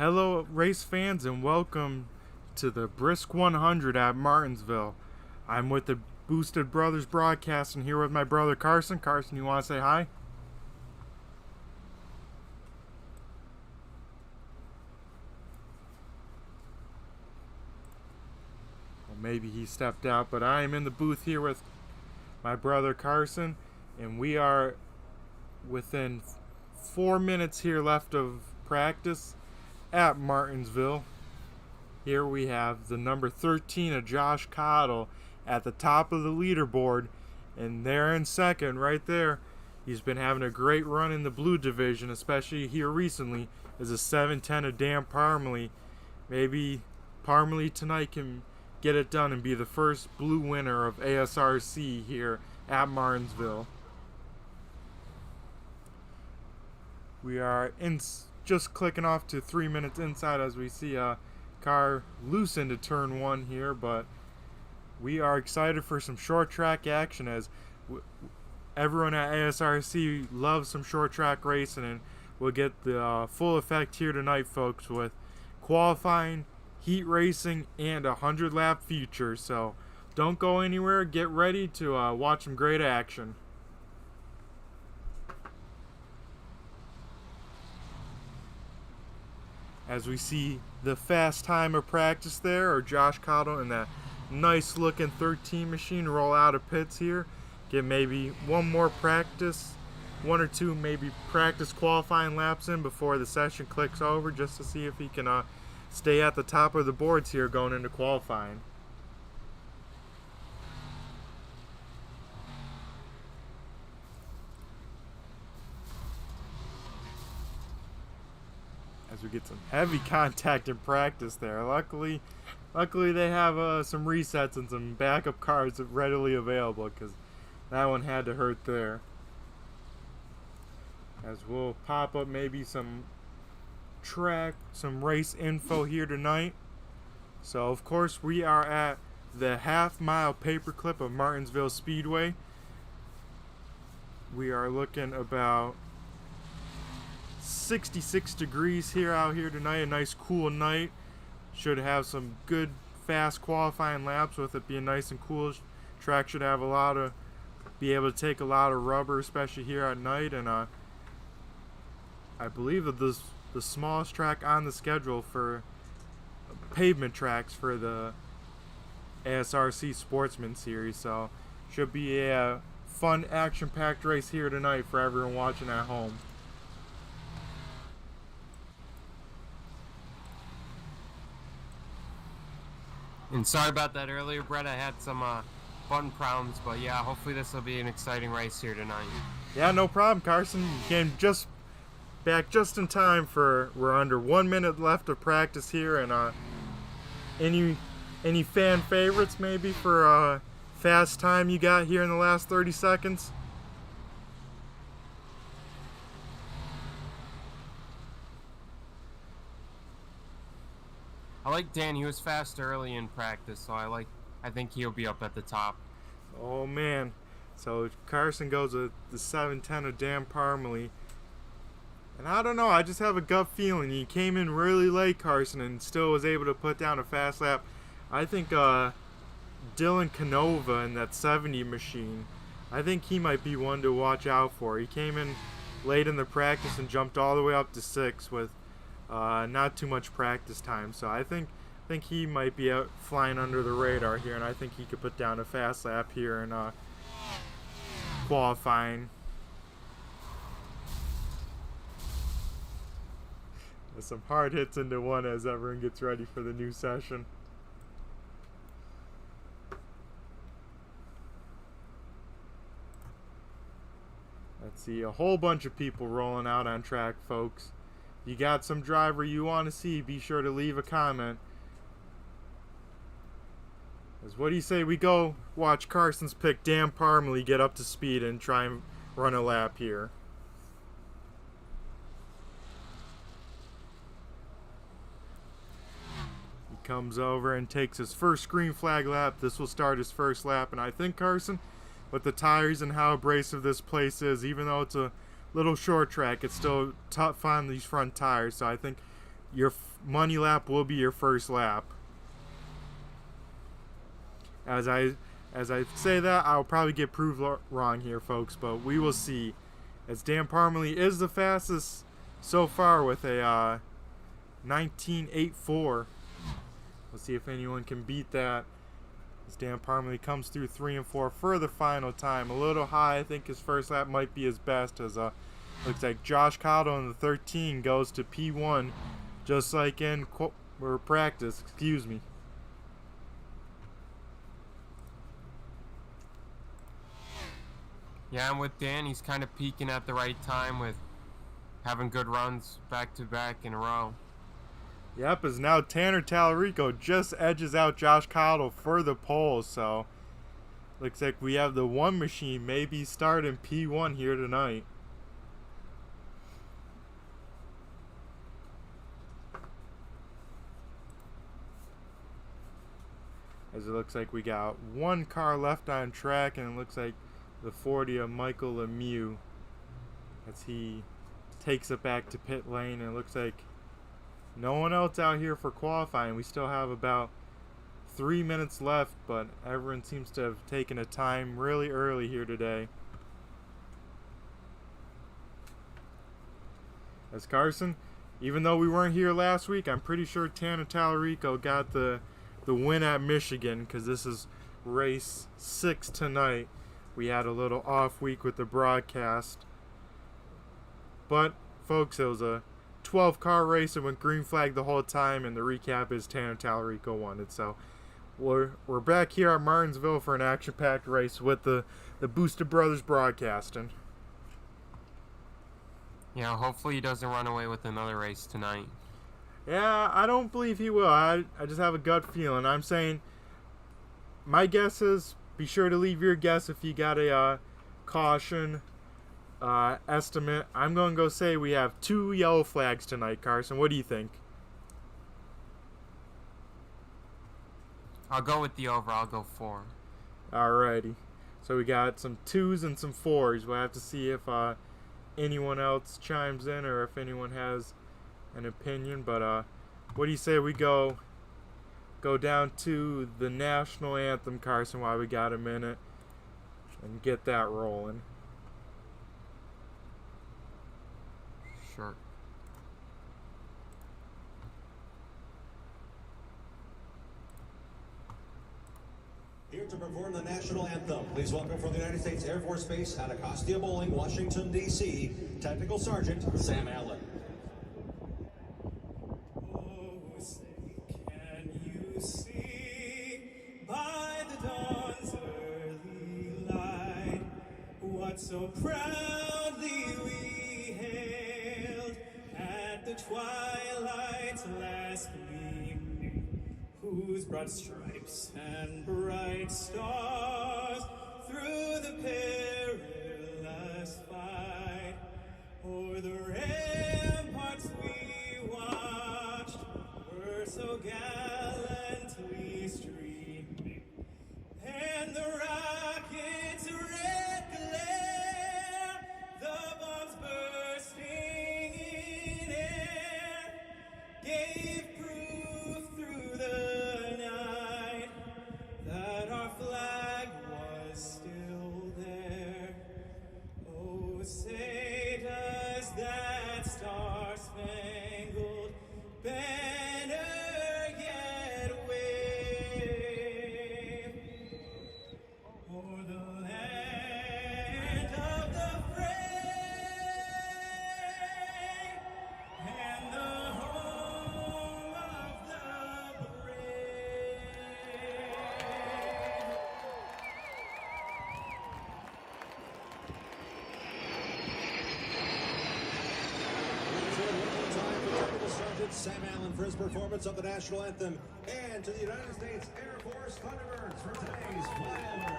Hello, race fans, and welcome to the Brisk 100 at Martinsville. I'm with the Boosted Brothers Broadcasting here with my brother Carson. Carson, you want to say hi? Well, maybe he stepped out, but I am in the booth here with my brother Carson, and we are within 4 minutes here left of practice at Martinsville. Here we have the number 13 of Josh Cottle at the top of the leaderboard, and there in second right there. He's been having a great run in the blue division, especially here recently, is a 7:10 of Dan Parmalee. Maybe Parmalee tonight can get it done and be the first blue winner of ASRC here at Martinsville. We are just clicking off to 3 minutes inside as we see a car loose into turn one here, but we are excited for some short track action as everyone at ASRC loves some short track racing, and we'll get the full effect here tonight, folks, with qualifying, heat racing, and a 100-lap future. So don't go anywhere. Get ready to watch some great action. As we see the fast time of practice there, or Josh Cottle and that nice looking 13 machine roll out of pits here. Get maybe one or two maybe practice qualifying laps in before the session clicks over, just to see if he can stay at the top of the boards here going into qualifying. As we get some heavy contact in practice there. Luckily they have some resets and some backup cars readily available, because that one had to hurt there. As we'll pop up maybe some race info here tonight. So of course we are at the half-mile paperclip of Martinsville Speedway. We are looking about 66 degrees out here tonight, a nice cool night. Should have some good fast qualifying laps with it being nice and cool. Track should have be able to take a lot of rubber, especially here at night. And I believe that the smallest track on the schedule for pavement tracks for the ASRC Sportsman Series. So should be a fun, action-packed race here tonight for everyone watching at home. And sorry about that earlier, Brett. I had some button problems, but yeah, hopefully this will be an exciting race here tonight. Yeah, no problem, Carson. You came back just in time we're under 1 minute left of practice here, and any fan favorites maybe for fast time you got here in the last 30 seconds? I like Dan. He was fast early in practice, so I think he'll be up at the top. Oh man. So Carson goes with the 7:10 of Dan Parmalee. And I don't know, I just have a gut feeling he came in really late, Carson, and still was able to put down a fast lap. I think Dylan Canova in that 70 machine, I think he might be one to watch out for. He came in late in the practice and jumped all the way up to 6 with not too much practice time. So I think he might be out flying under the radar here, and I think he could put down a fast lap here in qualifying. There's some hard hits into one as everyone gets ready for the new session. Let's see, a whole bunch of people rolling out on track, folks. If you got some driver you want to see, be sure to leave a comment. What do you say we go watch Carson's pick Dan Parmalee get up to speed and try and run a lap here? He comes over and takes his first green flag lap. This will start his first lap, and I think, Carson, with the tires and how abrasive this place is, even though it's a little short track, it's still tough on these front tires. So I think your money lap will be your first lap. As I say that, I'll probably get proved wrong here, folks, but we will see. As Dan Parmalee is the fastest so far with a 19.84. We'll see if anyone can beat that. As Dan Parmalee comes through 3 and 4 for the final time. A little high. I think his first lap might be his best, as looks like Josh Cottle in the 13 goes to P1, just like in practice. Excuse me. Yeah, I'm with Dan. He's kind of peaking at the right time with having good runs back to back in a row. Yep, as now Tanner Tallarico just edges out Josh Cottle for the pole, so looks like we have the one machine maybe starting P1 here tonight. As it looks like we got one car left on track, and it looks like the 40 of Michael Lemieux as he takes it back to pit lane, and it looks like no one else out here for qualifying. We still have about 3 minutes left, but everyone seems to have taken a time really early here today. As Carson, even though we weren't here last week, I'm pretty sure Tanner Tallarico got the win at Michigan, because this is race 6 tonight. We had a little off week with the broadcast. But, folks, it was a 12-car race. It went green flag the whole time, and the recap is Tanner Tallarico won it. So, we're back here at Martinsville for an action-packed race with the Booster Brothers broadcasting. Yeah, hopefully he doesn't run away with another race tonight. Yeah, I don't believe he will. I just have a gut feeling. I'm saying, my guess is, be sure to leave your guess if you got a caution estimate. I'm going to go say we have 2 yellow flags tonight, Carson. What do you think? I'll go with the over. I'll go 4. Alrighty. So we got some 2s and some 4s. We'll have to see if anyone else chimes in or if anyone has an opinion. But what do you say we go down to the national anthem, Carson, while we got a minute, and get that rolling? Sure. Here to perform the national anthem, please welcome from the United States Air Force Base, Anacostia Bowling, Washington, D.C., Technical Sergeant Sam Allen. Oh, say, can you see by the dawn's early light what so proudly we hailed at the twilight's last gleam, whose broad stripes and bright stars through the perilous fight o'er the ramparts we watched were so gallantly streaming, and the rocket's red glare, the bombs bursting in air, gave proof through the night that our flag was still there. Oh, say does that star-spangled banner yet wave o'er the land of the brave and the home of the brave? Technical Sergeant Sam Allen for his performance of the national anthem, and to the United States Air Force Thunderbirds for today's flyover.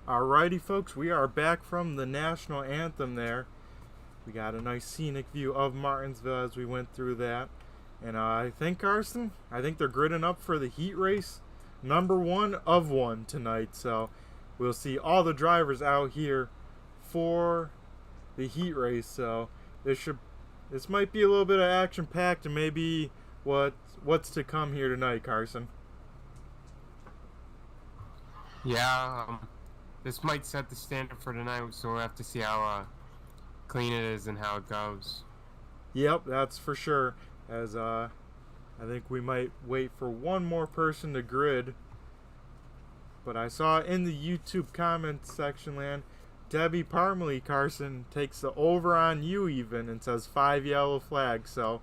Alrighty, folks, we are back from the national anthem there. We got a nice scenic view of Martinsville as we went through that. And I think, Carson, I think they're gridding up for the heat race #1 of 1 tonight. So we'll see all the drivers out here for the heat race. So this might be a little bit of action packed, and maybe what's to come here tonight, Carson. Yeah, this might set the standard for tonight, so we'll have to see how clean it is and how it goes. Yep, that's for sure. As I think we might wait for one more person to grid. But I saw in the YouTube comments section land, Debbie Parmalee, Carson, takes the over on you even and says 5 yellow flags. So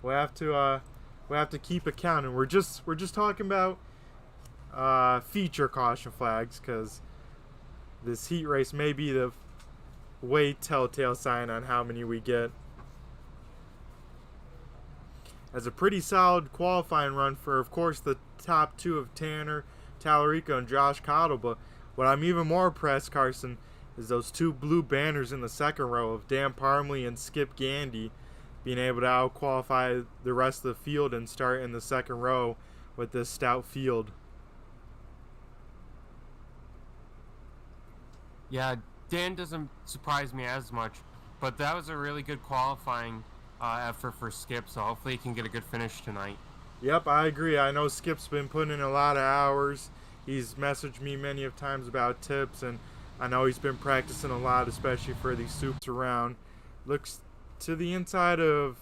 we'll have to keep it counting. We're just talking about feature caution flags, because this heat race may be the way telltale sign on how many we get. As a pretty solid qualifying run for, of course, the top 2 of Tanner Tallarico and Josh Cottle. But what I'm even more impressed, Carson, is those 2 blue banners in the second row of Dan Parmalee and Skip Gandy being able to out-qualify the rest of the field and start in the second row with this stout field. Yeah, Dan doesn't surprise me as much, but that was a really good qualifying effort for Skip, so hopefully he can get a good finish tonight. Yep, I agree. I know Skip's been putting in a lot of hours. He's messaged me many of times about tips, and I know he's been practicing a lot, especially for these soups around. Looks to the inside of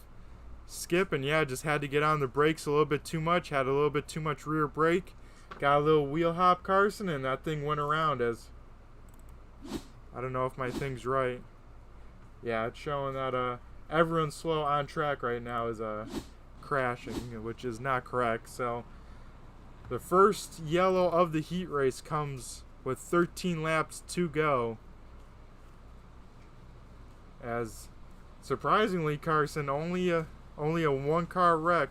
Skip, and yeah, just had to get on the brakes a little bit too much, had a little bit too much rear brake, got a little wheel hop, Carson, and that thing went around. As I don't know if my thing's right. Yeah, it's showing that everyone's slow on track right now is crashing, which is not correct. So the first yellow of the heat race comes with 13 laps to go, as surprisingly, Carson, only a 1-car wreck,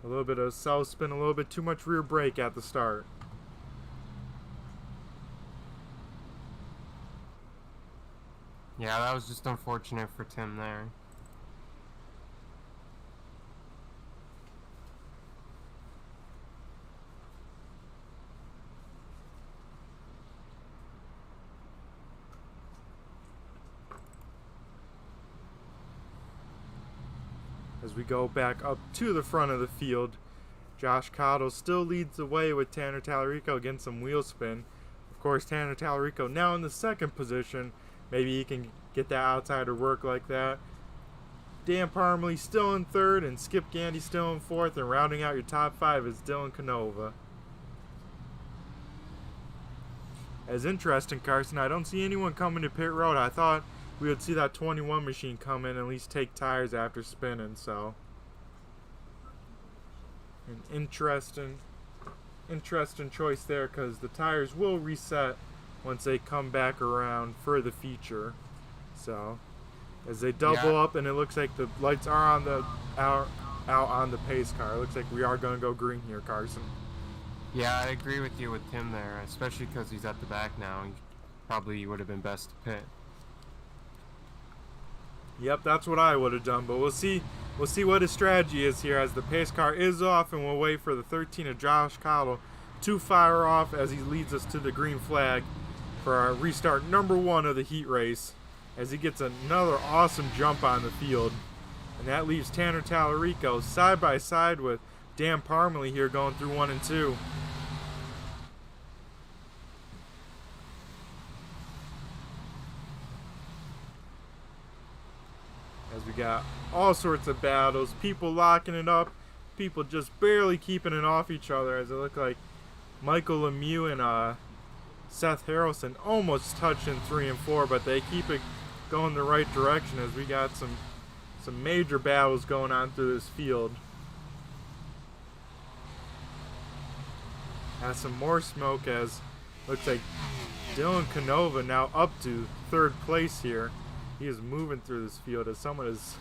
a little bit of self spin, a little bit too much rear brake at the start. Yeah, that was just unfortunate for Tim there. As we go back up to the front of the field, Josh Cottle still leads the way with Tanner Tallarico against some wheel spin. Of course, Tanner Tallarico now in the second position. Maybe he can get that outsider work like that. Dan Parmalee still in third, and Skip Gandy still in fourth, and rounding out your top 5 is Dylan Canova. As interesting, Carson, I don't see anyone coming to pit road. I thought we would see that 21 machine come in and at least take tires after spinning. So an interesting choice there, because the tires will reset once they come back around for the feature. So as they double up, and it looks like the lights are on the out on the pace car. It looks like we are going to go green here, Carson. Yeah, I agree with you with Tim there, especially because he's at the back now. He probably would have been best to pit. Yep, that's what I would have done, but we'll see what his strategy is here, as the pace car is off, and we'll wait for the 13 of Josh Cottle to fire off as he leads us to the green flag for our restart #1 of the heat race, as he gets another awesome jump on the field. And that leaves Tanner Tallarico side by side with Dan Parmalee here going through 1 and 2. As we got all sorts of battles, people locking it up, people just barely keeping it off each other, as it looked like Michael Lemieux and Seth Harrelson almost touching 3 and 4, but they keep it going the right direction, as we got some major battles going on through this field. Has some more smoke, as looks like Dylan Canova now up to 3rd place here. He is moving through this field as someone is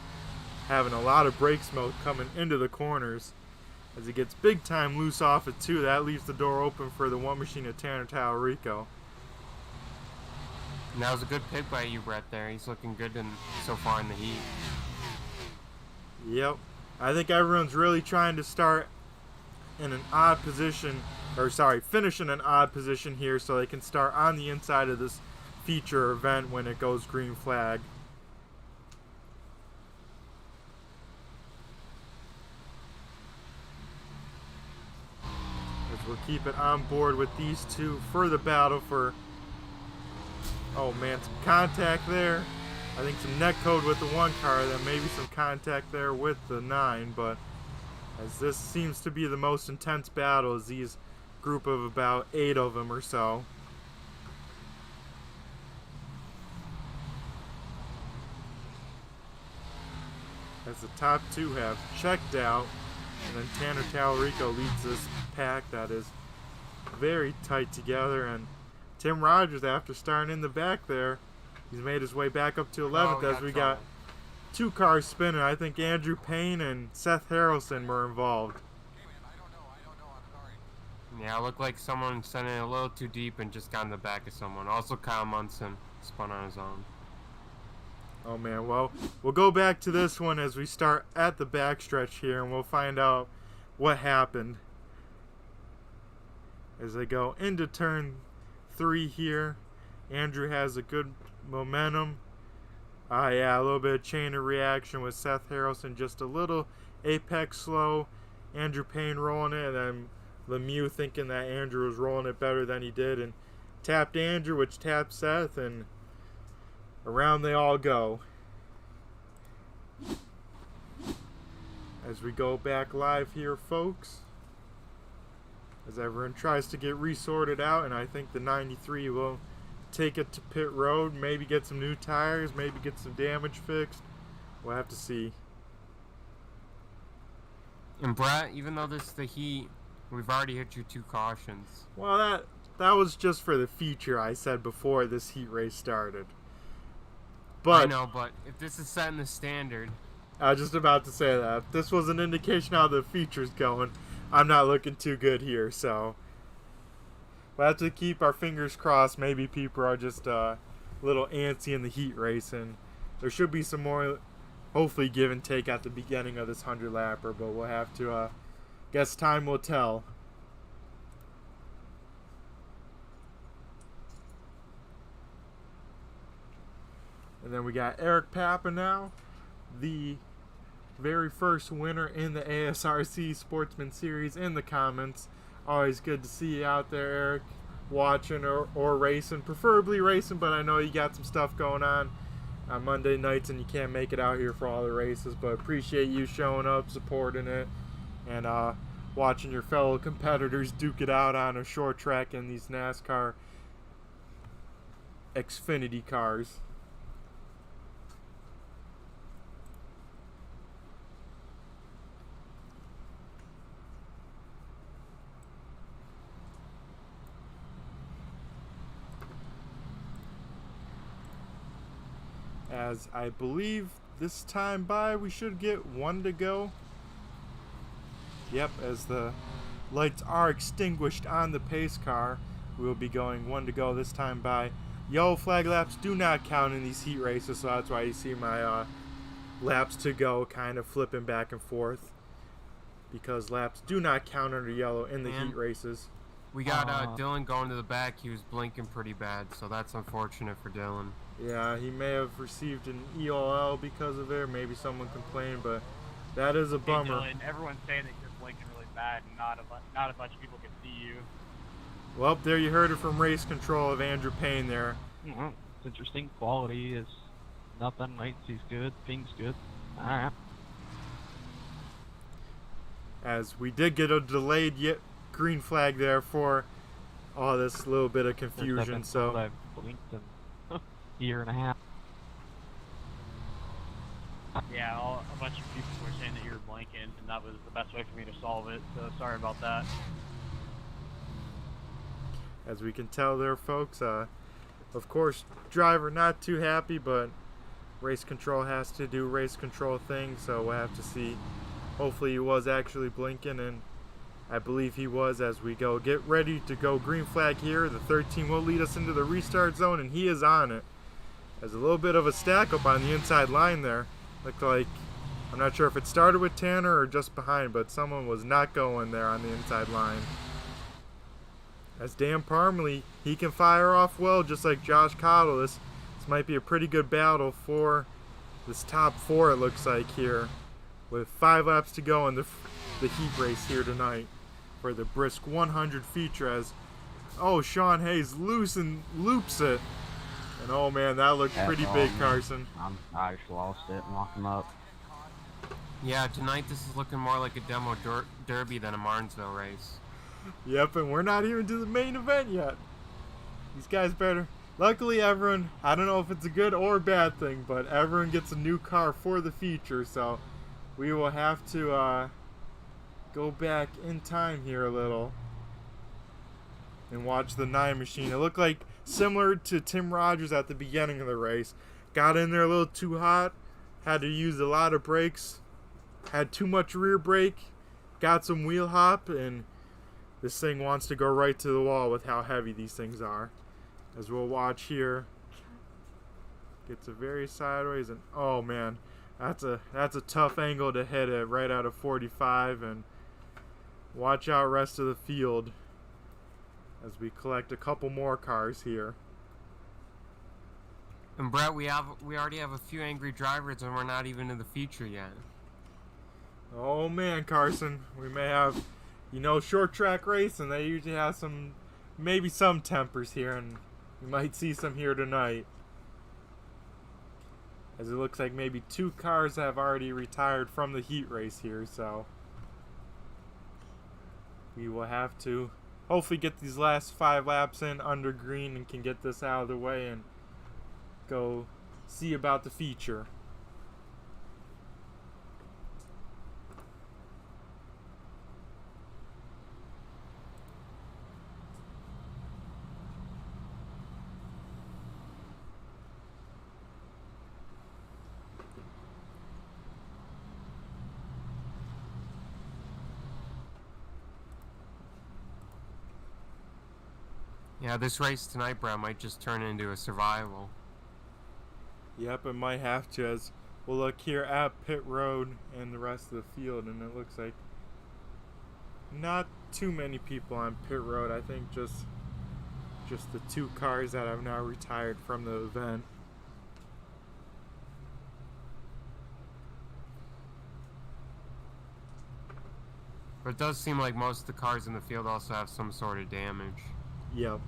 having a lot of brake smoke coming into the corners. As he gets big time loose off at 2, that leaves the door open for the 1 machine of Tanner Tallarico. And that was a good pick by you, Brett, there. He's looking good so far in the heat. Yep. I think everyone's really trying to start in an odd position, finish in an odd position here so they can start on the inside of this feature event when it goes green flag. As we'll keep it on board with these two for the battle for... Oh man, some contact there. I think some net code with the 1 car, then maybe some contact there with the 9, but as this seems to be the most intense battle, is these group of about 8 of them or so. As the top 2 have checked out, and then Tanner Talarico leads this pack that is very tight together, and Tim Rogers, after starting in the back there, he's made his way back up to 11th as we got 2 cars spinning. I think Andrew Payne and Seth Harrelson were involved. Yeah, it looked like someone sent it a little too deep and just got in the back of someone. Also, Kyle Munson spun on his own. Oh man, well, we'll go back to this one as we start at the backstretch here, and we'll find out what happened as they go into turn 3 here. Andrew has a good momentum. Yeah, a little bit of chain of reaction with Seth Harrelson, just a little apex slow. Andrew Payne rolling it, and then Lemieux thinking that Andrew was rolling it better than he did, and tapped Andrew, which tapped Seth, and around they all go. As we go back live here, folks, as everyone tries to get resorted out, and I think the 93 will take it to pit road, maybe get some new tires, maybe get some damage fixed. We'll have to see. And Brett, even though this is the heat, we've already hit your 2 cautions. Well, that was just for the feature I said before this heat race started. But I know, but if this is setting the standard... I was just about to say that. If this was an indication how the feature's going, I'm not looking too good here, so... We'll have to keep our fingers crossed. Maybe people are just a little antsy in the heat race, and there should be some more, hopefully, give and take at the beginning of this 100-lapper, but we'll have to, guess time will tell. And then we got Eric Papa now, the very first winner in the ASRC Sportsman Series, in the comments. Always good to see you out there, Eric, watching or racing. Preferably racing, but I know you got some stuff going on Monday nights and you can't make it out here for all the races. But appreciate you showing up, supporting it, and watching your fellow competitors duke it out on a short track in these NASCAR Xfinity cars. As I believe this time by we should get 1 to go. Yep, as the lights are extinguished on the pace car, we will be going 1 to go this time by. Yellow flag laps do not count in these heat races, so that's why you see my laps to go kind of flipping back and forth, because laps do not count under yellow in the heat races. We got Dylan going to the back. He was blinking pretty bad, so that's unfortunate for Dylan. Yeah, he may have received an EOL because of it. Maybe someone complained, but that is a bummer. Hey Dylan, everyone's saying that you're blinking really bad and not a bunch of people can see you. Well, there you heard it from race control of Andrew Payne there. Mm-hmm. It's interesting. Quality is nothing. Latency's good. Ping's good. Alright. As we did get a delayed green flag there for all this little bit of confusion. So I've blinked in a year and a half. Yeah, a bunch of people were saying that you were blinking, and that was the best way for me to solve it, so sorry about that. As we can tell there, folks, of course, driver not too happy, but race control has to do race control things, so we'll have to see. Hopefully he was actually blinking, and I believe he was, as we go get ready to go green flag here. The 13 will lead us into the restart zone, and he is on it. There's a little bit of a stack up on the inside line there. Looked like, I'm not sure if it started with Tanner or just behind, but someone was not going there on the inside line. As Dan Parmley, he can fire off well, just like Josh Cottle. This might be a pretty good battle for this top 4, it looks like here, with 5 laps to go in the heat race here tonight for the Brisk 100 feature. As Sean Hayes loops it, and oh man, that looked pretty big, Carson. I just lost it and locked him up. Yeah, tonight this is looking more like a demo derby than a Martinsville race. Yep, and we're not even to the main event yet. These guys better. Luckily, everyone, I don't know if it's a good or bad thing, but everyone gets a new car for the feature, so we will have to go back in time here a little and watch the 9 machine. It looked like similar to Tim Rogers at the beginning of the race. Got in there a little too hot, had to use a lot of brakes, had too much rear brake, got some wheel hop, and this thing wants to go right to the wall with how heavy these things are. As we'll watch here, gets a very sideways, and oh man, that's a tough angle to hit it right out of 45. And watch out rest of the field as we collect a couple more cars here. And Brett, we already have a few angry drivers, and we're not even in the feature yet. Oh man, Carson, we may have, short track race, and they usually have maybe some tempers here, and we might see some here tonight. As it looks like maybe 2 cars have already retired from the heat race here, so we will have to hopefully get these last 5 laps in under green and can get this out of the way and go see about the feature. Yeah, this race tonight, Brett, might just turn into a survival. Yep, it might have to, as we'll look here at pit road and the rest of the field, and it looks like not too many people on pit road. I think just the 2 cars that have now retired from the event. But it does seem like most of the cars in the field also have some sort of damage. Yep.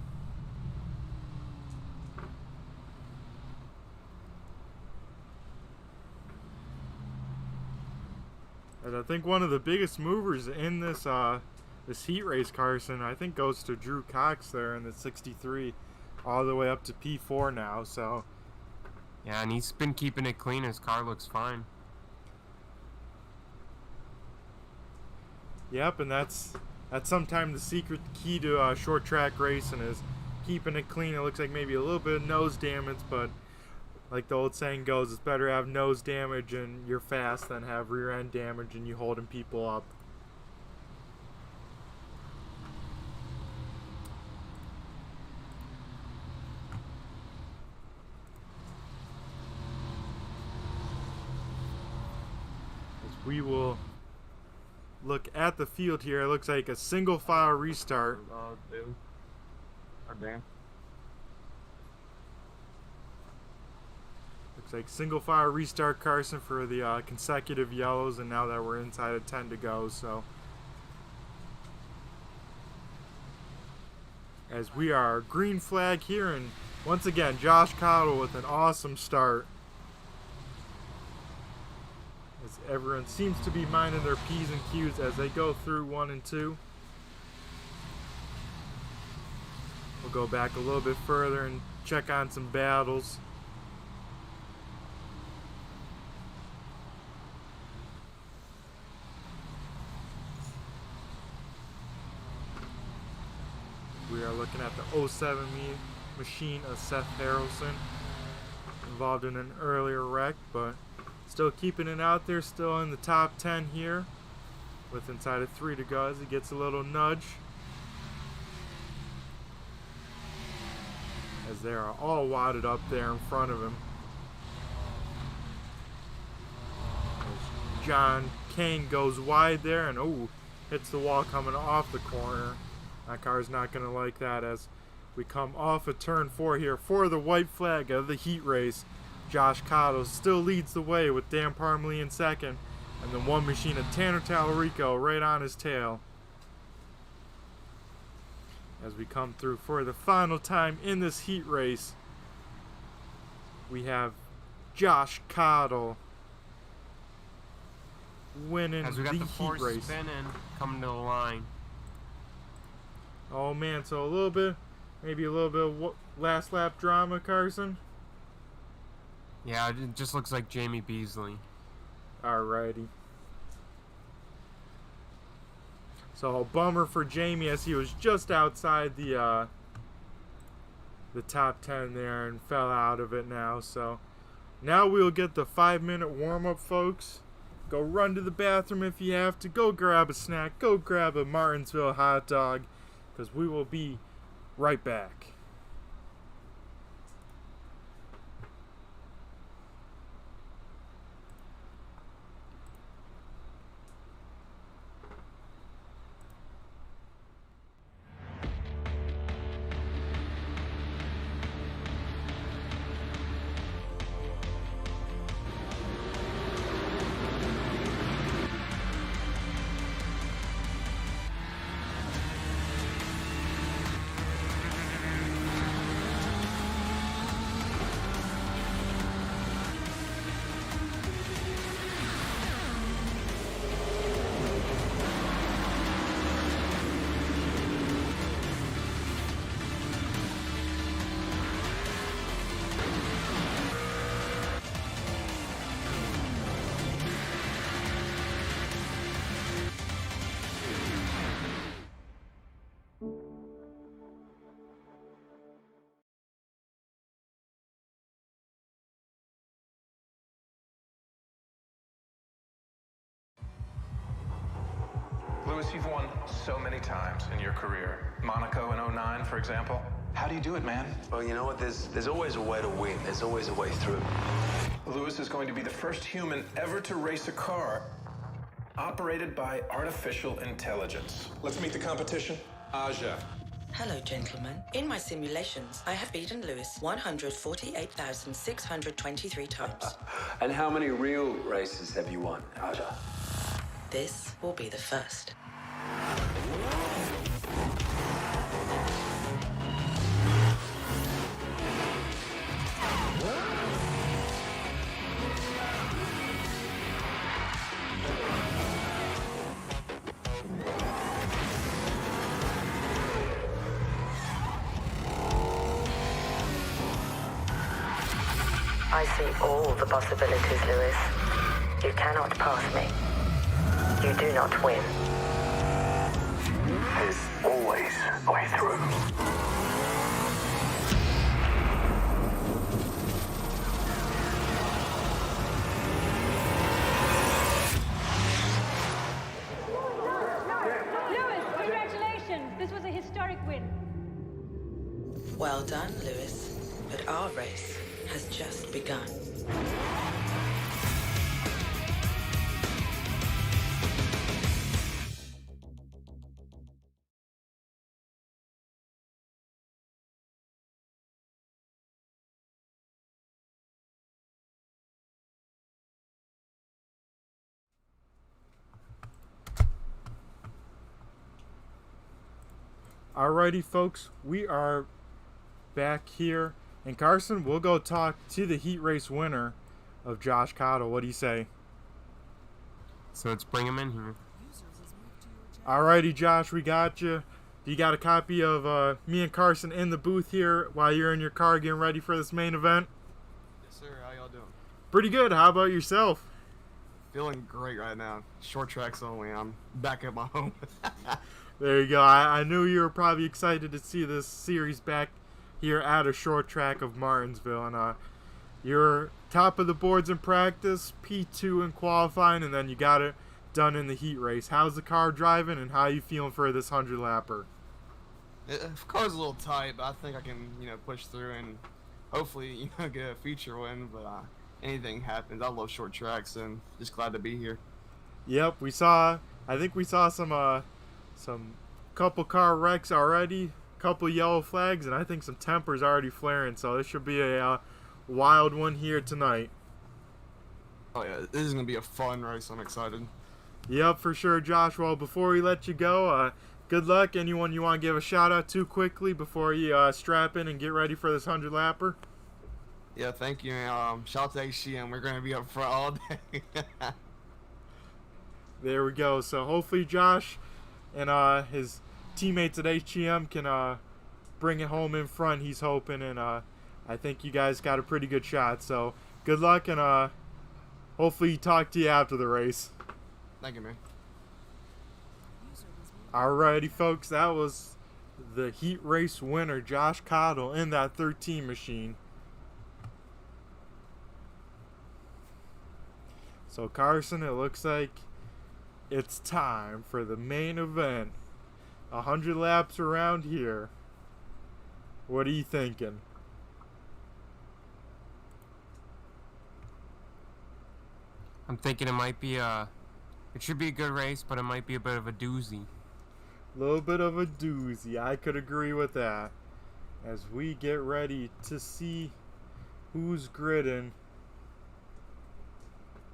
And I think one of the biggest movers in this this heat race, Carson, I think goes to Drew Cox there in the 63, all the way up to P4 now. So yeah, and he's been keeping it clean. His car looks fine. Yep, and that's sometimes the secret key to short track racing is keeping it clean. It looks like maybe a little bit of nose damage, but like the old saying goes, it's better to have nose damage and you're fast than have rear end damage and you holding people up. As we will look at the field here, it looks like a single file restart. Looks like single file restart, Carson, for the consecutive yellows, and now that we're inside of 10 to go, so as we are green flag here, and once again Josh Cottle with an awesome start. As everyone seems to be minding their P's and Q's as they go through 1 and 2. We'll go back a little bit further and check on some battles. We are looking at the 07 machine of Seth Harrelson, involved in an earlier wreck, but still keeping it out there, still in the top 10 here. with inside of 3 to go as he gets a little nudge. As they are all wadded up there in front of him. As John Kane goes wide there and hits the wall coming off the corner. That car's not going to like that as we come off of turn 4 here for the white flag of the heat race. Josh Cottle still leads the way with Dan Parmley in second, and the one machine of Tanner Tallarico right on his tail. As we come through for the final time in this heat race, we have Josh Cottle winning As we got the the heat force race. spinning, coming to the line. Oh man, so maybe a little bit of last lap drama, Carson. Yeah, it just looks like Jamie Beasley. Alrighty. So a bummer for Jamie as he was just outside the top 10 there and fell out of it now. So now we'll get the 5-minute warm-up, folks. Go run to the bathroom if you have to. Go grab a snack. Go grab a Martinsville hot dog, because we will be right back. Lewis, you've won so many times in your career. Monaco in '09, for example. How do you do it, man? Well, you know what? There's always a way to win. There's always a way through. Lewis is going to be the first human ever to race a car operated by artificial intelligence. Let's meet the competition. Aja. Hello, gentlemen. In my simulations, I have beaten Lewis 148,623 times. And how many real races have you won, Aja? This will be the first. I see all the possibilities, Lewis. You cannot pass me. You do not win. There's always a way through. Lewis, congratulations! This was a historic win. Well done, Lewis. But our race has just begun. Alrighty, folks, we are back here. And Carson, we'll go talk to the heat race winner of Josh Cottle. What do you say? So let's bring him in here. Alrighty, Josh, we got you. You got a copy of me and Carson in the booth here while you're in your car getting ready for this main event? Yes, sir. How y'all doing? Pretty good. How about yourself? Feeling great right now. Short tracks only. I'm back at my home. There you go. I knew you were probably excited to see this series back here at a short track of Martinsville. And you're top of the boards in practice, P2 in qualifying, and then you got it done in the heat race. How's the car driving, and how you feeling for this 100-lapper? The car's a little tight, but I think I can, push through and hopefully, get a feature win. But anything happens. I love short tracks, and just glad to be here. Yep, I think we saw some couple car wrecks already, couple yellow flags, and I think some tempers already flaring. So this should be a wild one here tonight. Oh yeah, this is gonna be a fun race. I'm excited. Yep, for sure, Josh. Well, before we let you go, good luck. Anyone you want to give a shout out to quickly before you strap in and get ready for this 100-lapper? Yeah, thank you. Shout out to HCM. We're gonna be up front all day. There we go. So hopefully Josh and his teammates at HCM can bring it home in front. He's hoping, and I think you guys got a pretty good shot. So good luck, and hopefully talk to you after the race. Thank you, man. Alrighty, folks, that was the heat race winner, Josh Cottle, in that 13 machine. So Carson, it looks like it's time for the main event. 100 laps around here. What are you thinking? I'm thinking it should be a good race, but it might be a bit of a doozy. A little bit of a doozy. I could agree with that. As we get ready to see who's gridding.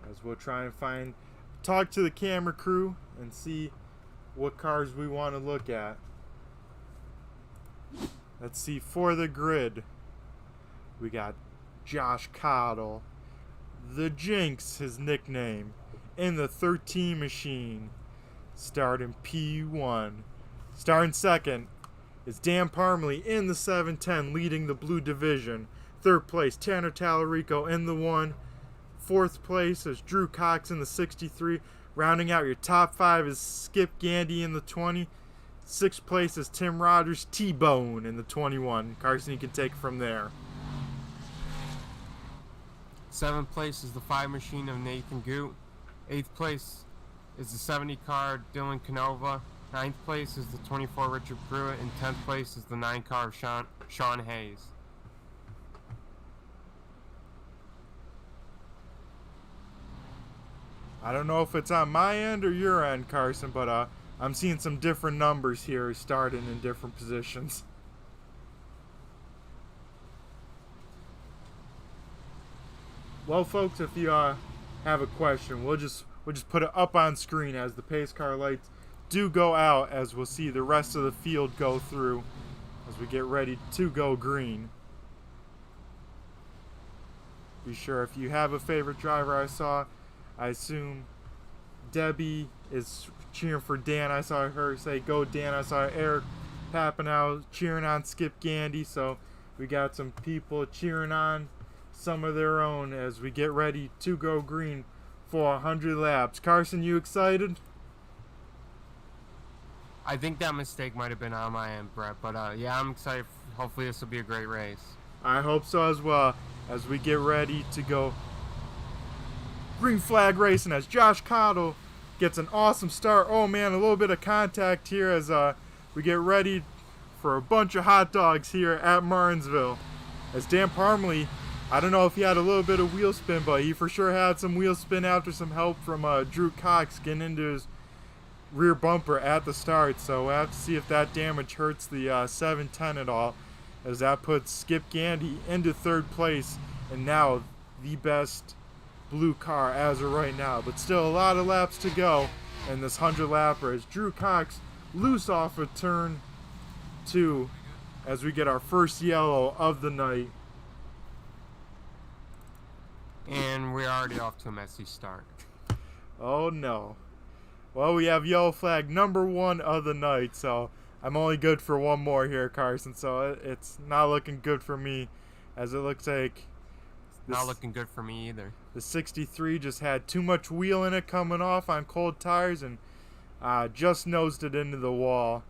As we'll try and talk to the camera crew and see what cars we want to look at. Let's see, for the grid, we got Josh Cottle, the Jinx, his nickname, in the 13 machine, starting P1. Starting second is Dan Parmley in the 710, leading the blue division. Third place, Tanner Tallarico in the 1. Fourth place is Drew Cox in the 63. Rounding out your top 5 is Skip Gandy in the 20. Sixth place is Tim Rogers T-Bone in the 21. Carson, you can take it from there. Seventh place is the 5 machine of Nathan Goot. Eighth place is the 70 car Dylan Canova. Ninth place is the 24 Richard Pruitt. And 10th place is the 9 car of Sean Hayes. I don't know if it's on my end or your end, Carson, but I'm seeing some different numbers here starting in different positions. Well, folks, if you have a question, we'll just put it up on screen as the pace car lights do go out, as we'll see the rest of the field go through as we get ready to go green. Be sure, if you have a favorite driver, I assume Debbie is cheering for Dan. I saw her say go Dan. I saw Eric Papanow cheering on Skip Gandy. So we got some people cheering on some of their own as we get ready to go green for 100 laps. Carson, you excited? I think that mistake might have been on my end, Brett. But yeah, I'm excited. Hopefully this will be a great race. I hope so as well, as we get ready to go green flag racing as Josh Cottle gets an awesome start. Oh man, a little bit of contact here as we get ready for a bunch of hot dogs here at Martinsville. As Dan Parmley, I don't know if he had a little bit of wheel spin, but he for sure had some wheel spin after some help from Drew Cox getting into his rear bumper at the start. So we'll have to see if that damage hurts the 710 at all, as that puts Skip Gandy into third place and now the best blue car as of right now. But still a lot of laps to go in this 100 lapper as Drew Cox loose off of turn 2 as we get our first yellow of the night. And we're already off to a messy start. Oh no. Well, we have yellow flag number 1 of the night, so I'm only good for one more here, Carson, so it's not looking good for me, as it looks like not looking good for me either. The 63 just had too much wheel in it coming off on cold tires and just nosed it into the wall.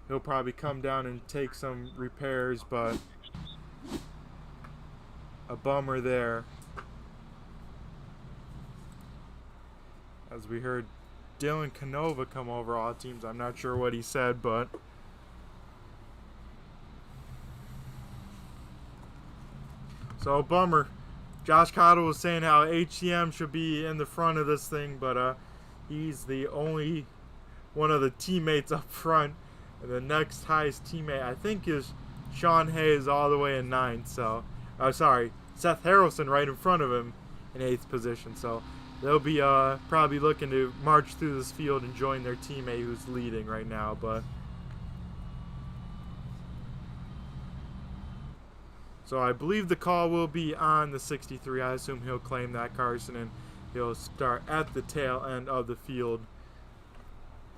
He'll probably come down and take some repairs, but a bummer there. As we heard Dylan Canova come over all teams. I'm not sure what he said, but so bummer. Josh Cottle was saying how HCM should be in the front of this thing, but he's the only one of the teammates up front. And the next highest teammate, I think, is Sean Hayes all the way in 9th. So, sorry, Seth Harrelson right in front of him in 8th position. So they'll be probably looking to march through this field and join their teammate who's leading right now. But so I believe the call will be on the 63. I assume he'll claim that, Carson, and he'll start at the tail end of the field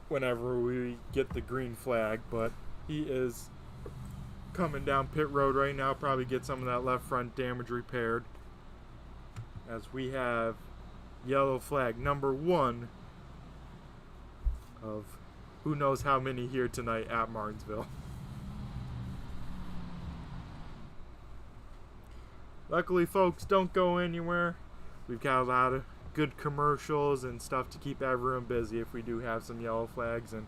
whenever we get the green flag. But he is coming down pit road right now, probably get some of that left front damage repaired, as we have yellow flag number 1 of who knows how many here tonight at Martinsville. Luckily, folks, don't go anywhere. We've got a lot of good commercials and stuff to keep everyone busy if we do have some yellow flags, and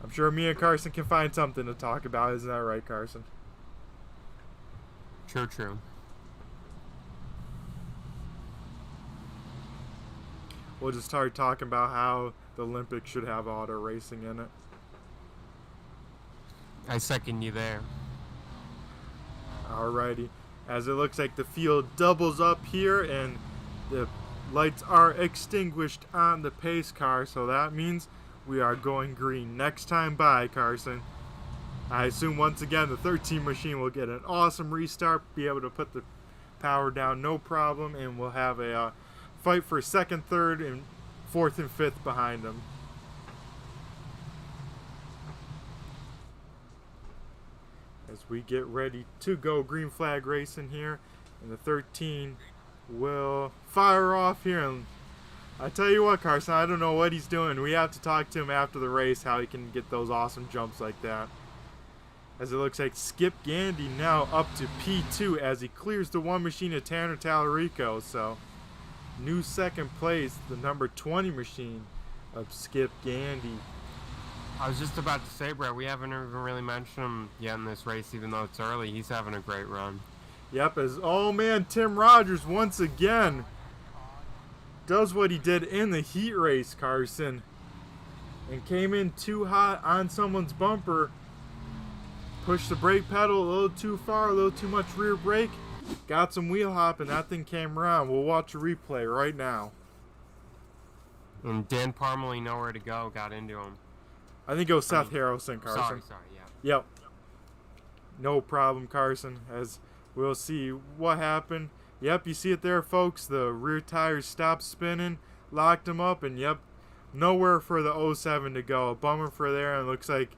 I'm sure me and Carson can find something to talk about. Isn't that right, Carson? True. We'll just start talking about how the Olympics should have auto racing in it. I second you there. Alrighty. As it looks like the field doubles up here and the lights are extinguished on the pace car, so that means we are going green. Next time by, Carson. I assume once again the 13 machine will get an awesome restart, be able to put the power down no problem, and we'll have a fight for 2nd, 3rd, and 4th and 5th behind them. As we get ready to go green flag racing here, and the 13 will fire off here. And I tell you what, Carson, I don't know what he's doing. We have to talk to him after the race how he can get those awesome jumps like that. As it looks like Skip Gandy now up to P2 as he clears the 1 machine of Tanner Tallarico. So new 2nd place, the number 20 machine of Skip Gandy. I was just about to say, Brett, we haven't even really mentioned him yet in this race, even though it's early. He's having a great run. Yep, as oh man, Tim Rogers once again does what he did in the heat race, Carson, and came in too hot on someone's bumper, pushed the brake pedal a little too far, a little too much rear brake, got some wheel hop, and that thing came around. We'll watch a replay right now. And Dan Parmalee, nowhere to go, got into him. I think it was Seth Harrelson, Carson. Sorry, yeah. Yep. No problem, Carson, as we'll see what happened. Yep, you see it there, folks. The rear tires stopped spinning, locked them up, and yep, nowhere for the 07 to go. A bummer for there, and it looks like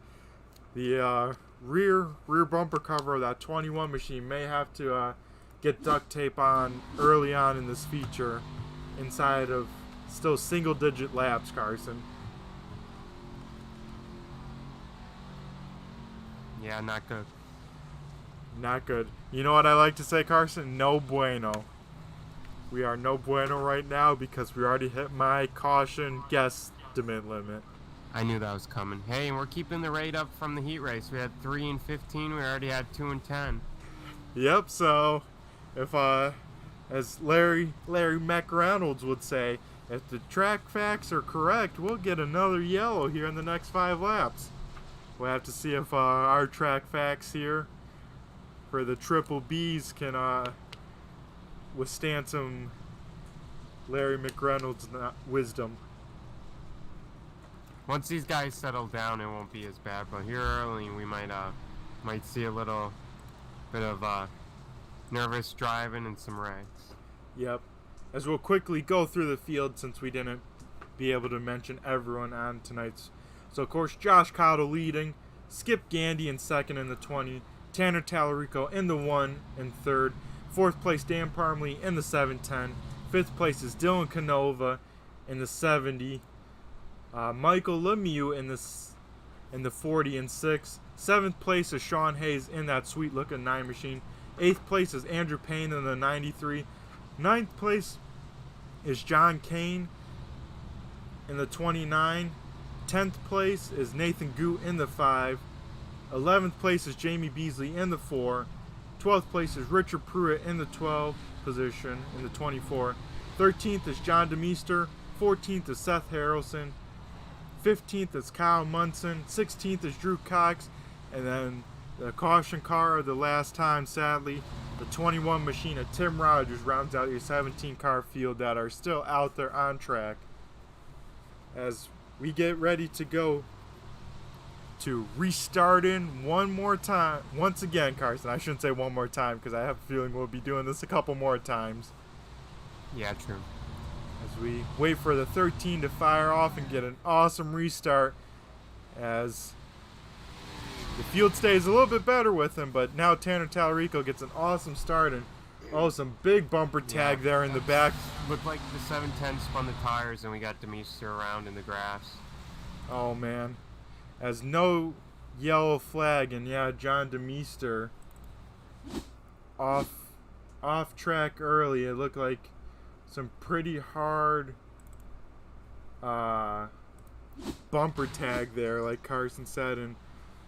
the rear bumper cover of that 21 machine may have to get duct tape on early on in this feature inside of still single-digit laps, Carson. Yeah, not good. Not good. You know what I like to say, Carson? No bueno. We are no bueno right now because we already hit my caution guesstimate limit. I knew that was coming. Hey, and we're keeping the rate up from the heat race. We had 3 and 15. We already had 2 and 10. Yep, so if as Larry McReynolds would say, if the track facts are correct, we'll get another yellow here in the next 5 laps. We'll have to see if our track facts here for the triple B's can withstand some Larry McReynolds' wisdom. Once these guys settle down, it won't be as bad. But here early, we might see a little bit of nervous driving and some wrecks. Yep. As we'll quickly go through the field since we didn't be able to mention everyone on tonight's. So, of course, Josh Cottle leading, Skip Gandy in 2nd in the 20, Tanner Tallarico in the 1 and 3rd, 4th place Dan Parmalee in the 710, 5th place is Dylan Canova in the 70, Michael Lemieux in the 40 and 6, 7th place is Sean Hayes in that sweet looking 9 machine, 8th place is Andrew Payne in the 93, 9th place is John Kane in the 29. 10th place is Nathan Goot in the 5. 11th place is Jamie Beasley in the 4. 12th place is Richard Pruitt in the 12th position in the 24. 13th is John DeMeester. 14th is Seth Harrelson. 15th is Kyle Munson. 16th is Drew Cox. And then the caution car of the last time, sadly, the 21 machine of Tim Rogers rounds out your 17 car field that are still out there on track. As we get ready to go to restarting one more time. Once again, Carson, I shouldn't say one more time because I have a feeling we'll be doing this a couple more times. Yeah, true. As we wait for the 13 to fire off and get an awesome restart, as the field stays a little bit better with him, but now Tanner Tallarico gets an awesome start, and some big bumper tag there in the back. Looked like the 710 spun the tires and we got Demeester around in the grass. Oh man, as no yellow flag, and yeah, John DeMeester off track early. It looked like some pretty hard bumper tag there, like Carson said, and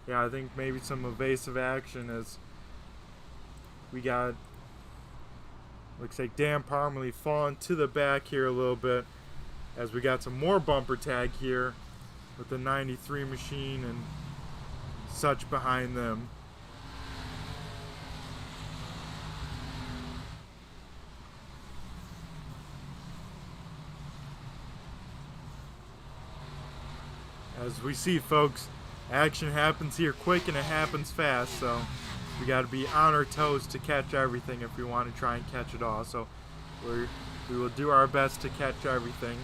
yeah, I think maybe some evasive action as we got, looks like Dan Parmalee falling to the back here a little bit, as we got some more bumper tag here with the 93 machine and such behind them. As we see, folks, action happens here quick and it happens fast, so we got to be on our toes to catch everything if we want to try and catch it all. So we will do our best to catch everything,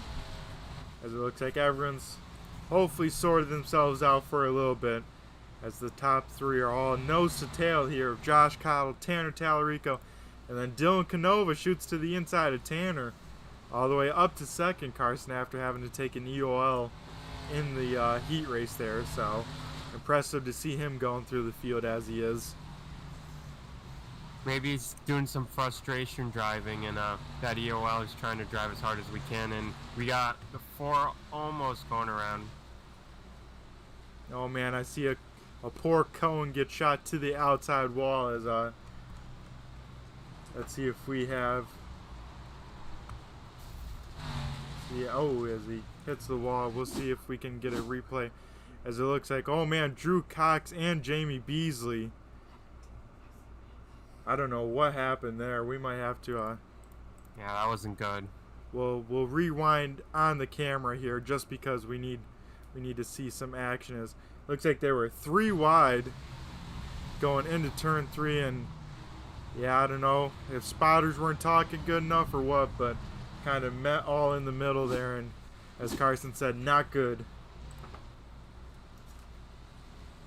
as it looks like everyone's hopefully sorted themselves out for a little bit, as the top three are all nose to tail here of Josh Cottle, Tanner Tallarico, and then Dylan Canova shoots to the inside of Tanner all the way up to second, Carson, after having to take an EOL in the heat race there. So impressive to see him going through the field as he is. Maybe he's doing some frustration driving, and that EOL is trying to drive as hard as we can, and we got the 4 almost going around. Oh man, I see a poor Cohen get shot to the outside wall as let's see if we have, as he hits the wall. We'll see if we can get a replay, as it looks like, oh man, Drew Cox and Jamie Beasley. I don't know what happened there. We might have to yeah, that wasn't good. We'll rewind on the camera here just because we need to see some action. As looks like they were 3 wide going into turn 3, and yeah, I don't know if spotters weren't talking good enough or what, but kind of met all in the middle there, and as Carson said, not good.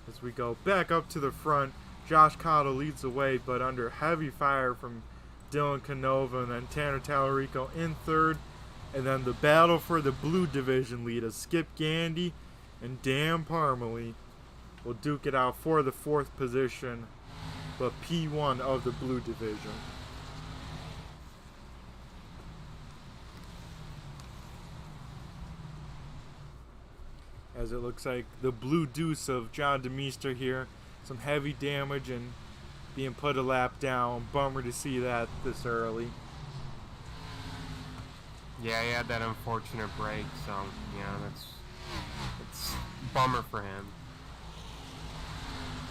As we go back up to the front, Josh Cottle leads the way, but under heavy fire from Dylan Canova, and then Tanner Tallarico in third. And then the battle for the blue division lead of Skip Gandy and Dan Parmalee will duke it out for the 4th position, but P1 of the blue division. As it looks like the blue deuce of John DeMeester here, some heavy damage and being put a lap down. Bummer to see that this early. Yeah, he had that unfortunate break, so yeah, it's bummer for him.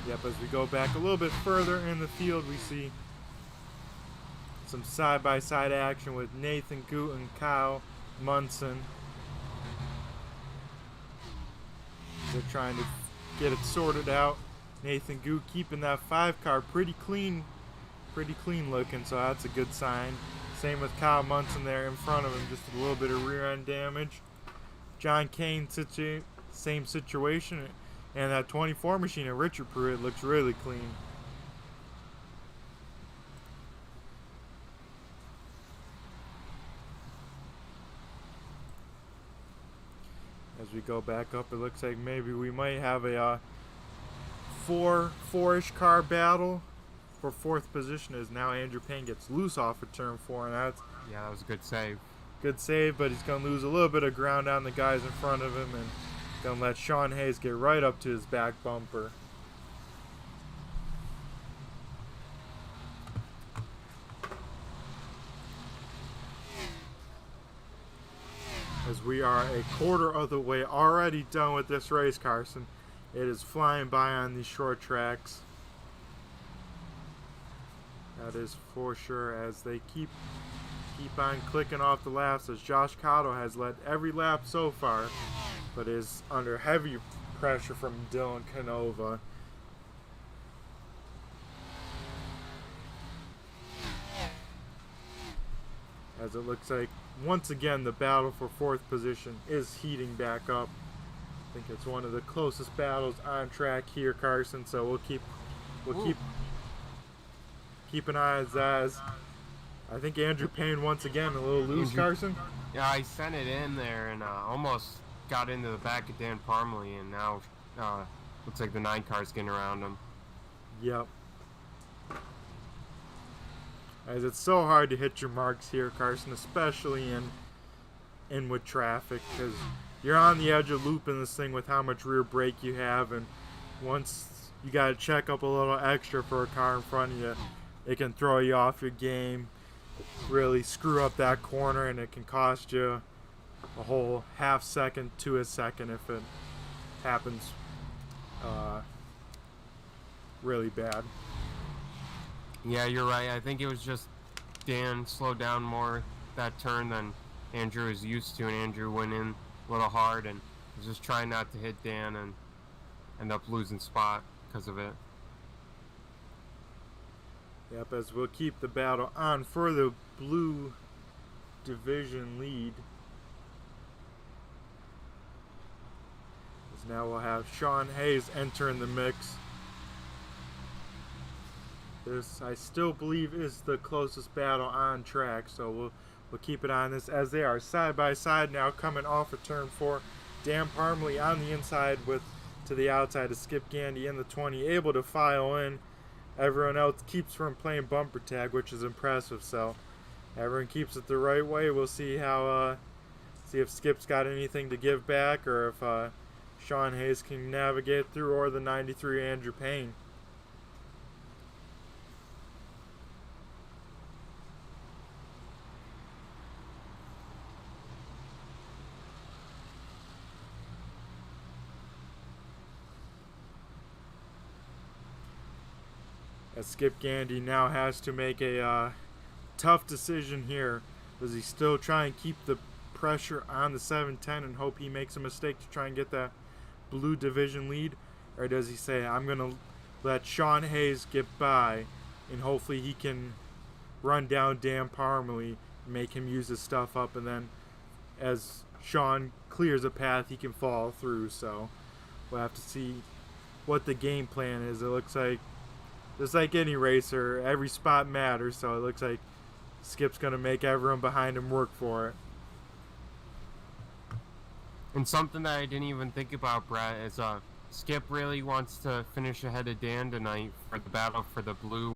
Yep, as we go back a little bit further in the field, we see some side-by-side action with Nathan Goot and Kyle Munson. They're trying to get it sorted out. Nathan Goot keeping that 5 car pretty clean looking, so that's a good sign. Same with Kyle Munson there in front of him, just a little bit of rear end damage. John Kane, same situation, and that 24 machine of Richard Pruitt looks really clean. As we go back up, it looks like maybe we might have a four-ish car battle for 4th position, as now Andrew Payne gets loose off of turn 4, and that's, yeah, that was a good save. Good save, but he's going to lose a little bit of ground on the guys in front of him and going to let Sean Hayes get right up to his back bumper. As we are a quarter of the way already done with this race, Carson. It is flying by on these short tracks. That is for sure, as they keep on clicking off the laps, as Josh Cotto has led every lap so far, but is under heavy pressure from Dylan Canova. As it looks like once again the battle for fourth position is heating back up. I think it's one of the closest battles on track here, Carson. So we'll keep an eye on Zaz. I think Andrew Payne once again a little loose, Carson. Yeah, I sent it in there and almost got into the back of Dan Parmalee, and now looks like the 9 car's getting around him. Yep. As it's so hard to hit your marks here, Carson, especially in with traffic, because you're on the edge of looping this thing with how much rear brake you have, and once you got to check up a little extra for a car in front of you, it can throw you off your game, really screw up that corner, and it can cost you a whole half second to a second if it happens really bad. Yeah, you're right. I think it was just Dan slowed down more that turn than Andrew is used to, and Andrew went in a little hard and was just trying not to hit Dan and end up losing spot because of it. Yep, as we'll keep the battle on for the blue division lead. As now we'll have Sean Hayes entering the mix. This, I still believe, is the closest battle on track, so we'll keep it on this as they are side by side now coming off of turn 4. Dan Parmalee on the inside with to the outside of Skip Gandy in the 20, able to file in. Everyone else keeps from playing bumper tag, which is impressive, so everyone keeps it the right way. We'll see how see if Skip's got anything to give back, or if Sean Hayes can navigate through, or the 93 Andrew Payne. As Skip Gandy now has to make a tough decision here. Does he still try and keep the pressure on the 710 and hope he makes a mistake to try and get that blue division lead? Or does he say, I'm going to let Sean Hayes get by and hopefully he can run down Dan Parmalee, make him use his stuff up, and then as Sean clears a path, he can fall through. So we'll have to see what the game plan is. It looks like, just like any racer, every spot matters, so it looks like Skip's going to make everyone behind him work for it. And something that I didn't even think about, Brett, is Skip really wants to finish ahead of Dan tonight for the battle for the blue.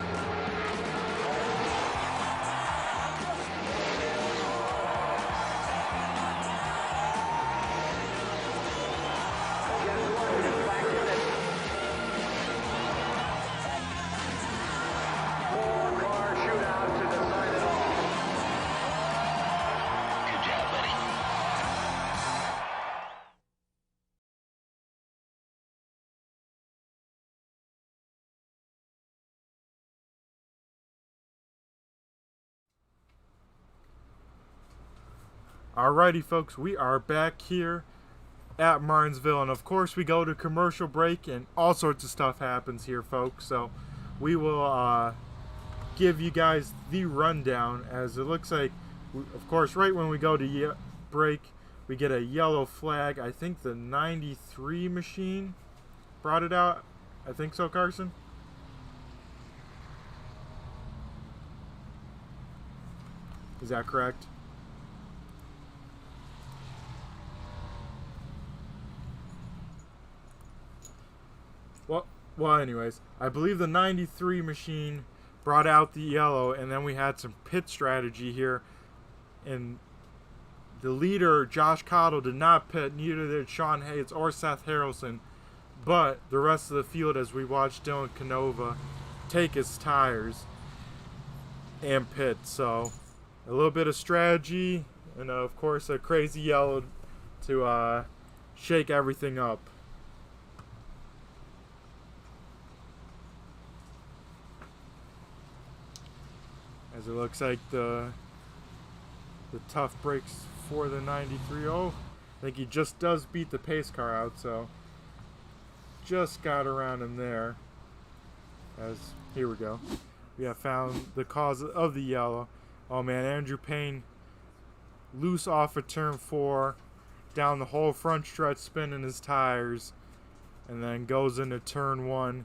Alrighty, folks, we are back here at Martinsville, and of course we go to commercial break, and all sorts of stuff happens here, folks. So we will give you guys the rundown, as it looks like, of course, right when we go to break, we get a yellow flag. I think the 93 machine brought it out. I think so, Carson? Is that correct? Well, anyways, I believe the 93 machine brought out the yellow, and then we had some pit strategy here, and the leader, Josh Cottle, did not pit, neither did Sean Hayes or Seth Harrelson. But the rest of the field, as we watched Dylan Canova take his tires and pit. So a little bit of strategy and, of course, a crazy yellow to shake everything up. As it looks like the tough breaks for the 93. Oh, I think he just does beat the pace car out, so just got around him there. As here we go. We have found the cause of the yellow. Oh man, Andrew Payne loose off of turn 4, down the whole front stretch, spinning his tires, and then goes into turn 1,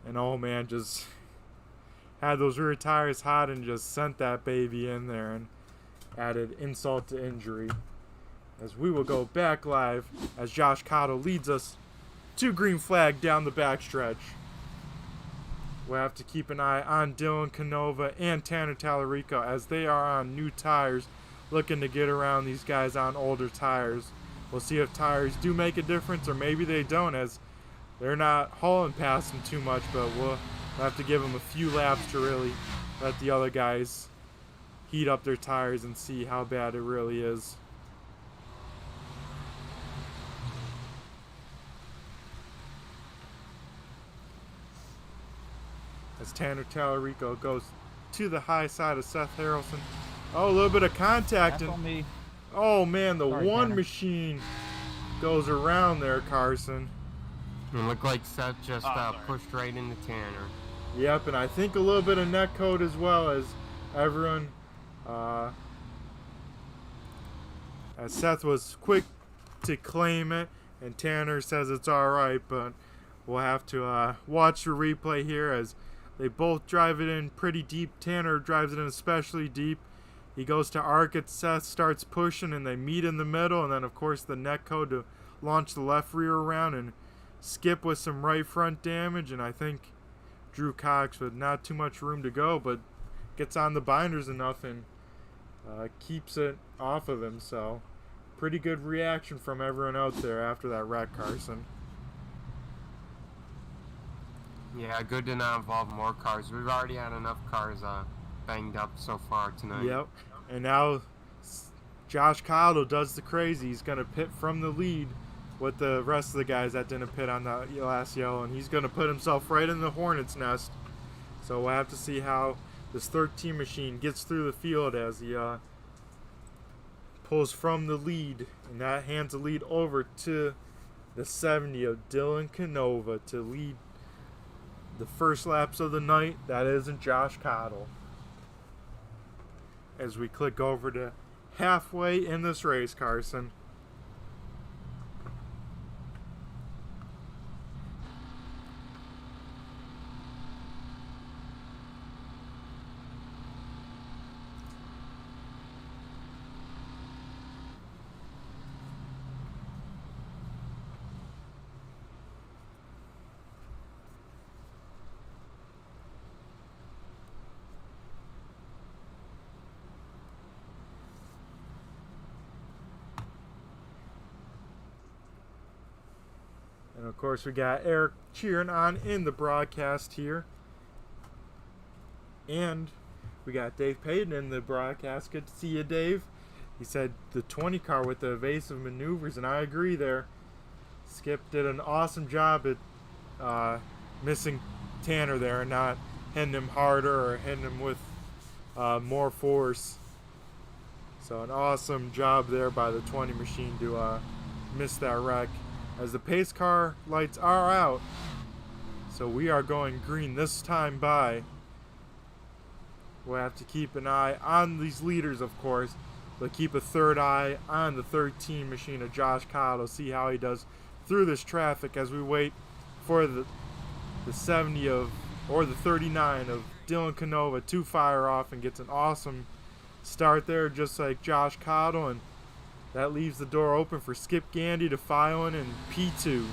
and oh man, just had those rear tires hot and just sent that baby in there and added insult to injury. As we will go back live as Josh Cottle leads us to green flag down the backstretch. We'll have to keep an eye on Dylan Canova and Tanner Tallarico as they are on new tires, looking to get around these guys on older tires. We'll see if tires do make a difference, or maybe they don't, as they're not hauling past them too much, but we'll have to give them a few laps to really let the other guys heat up their tires and see how bad it really is. As Tanner Tallarico goes to the high side of Seth Harrelson. Oh, a little bit of contact. That's on me. Oh man, the Sorry, one Tanner. machine goes around there, Carson. It looked like Seth just pushed right into Tanner. Yep, and I think a little bit of net code as well, as everyone, as Seth was quick to claim it, and Tanner says it's alright, but we'll have to watch the replay here as they both drive it in pretty deep. Tanner drives it in especially deep. He goes to arc it, Seth starts pushing, and they meet in the middle, and then of course the net code to launch the left rear around, and Skip with some right front damage, and I think Drew Cox with not too much room to go, but gets on the binders enough and keeps it off of him. So pretty good reaction from everyone out there after that wreck, Carson. Yeah, good to not involve more cars. We've already had enough cars banged up so far tonight. Yep. And now Josh Cottle does the crazy. He's going to pit from the lead with the rest of the guys that didn't pit on the last yellow, and he's going to put himself right in the hornet's nest. So we'll have to see how this 13 machine gets through the field as he pulls from the lead, and that hands the lead over to the 70 of Dylan Canova to lead the first laps of the night. That isn't Josh Cottle. As we click over to halfway in this race, Carson. And of course we got Eric cheering on in the broadcast here. And we got Dave Payton in the broadcast. Good to see you, Dave. He said the 20 car with the evasive maneuvers, and I agree there. Skip did an awesome job at missing Tanner there and not hitting him harder or hitting him with more force. So an awesome job there by the 20 machine to miss that wreck. As the pace car lights are out, so we are going green this time by. We'll have to keep an eye on these leaders, of course, but keep a third eye on the 13 machine of Josh Cottle, see how he does through this traffic as we wait for the 70 of, or the 39 of Dylan Canova to fire off and gets an awesome start there, just like Josh Cottle, and that leaves the door open for Skip Gandy to file in P2.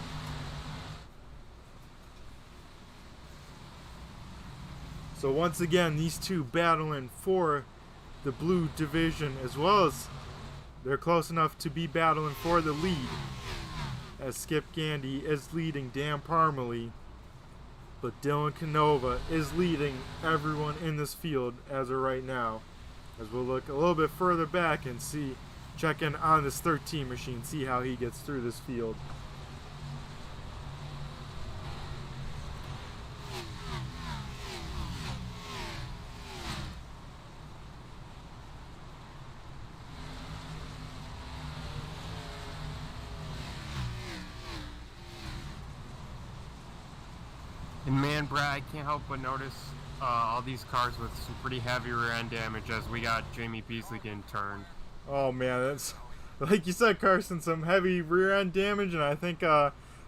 So once again, these two battling for the blue division, as well as they're close enough to be battling for the lead, as Skip Gandy is leading Dan Parmalee, but Dylan Canova is leading everyone in this field as of right now. As we'll look a little bit further back and check in on this 13 machine, see how he gets through this field. And man, Brad, I can't help but notice all these cars with some pretty heavy rear end damage as we got Jamie Beasley getting turned. Oh man, that's like you said, Carson, some heavy rear end damage, and I think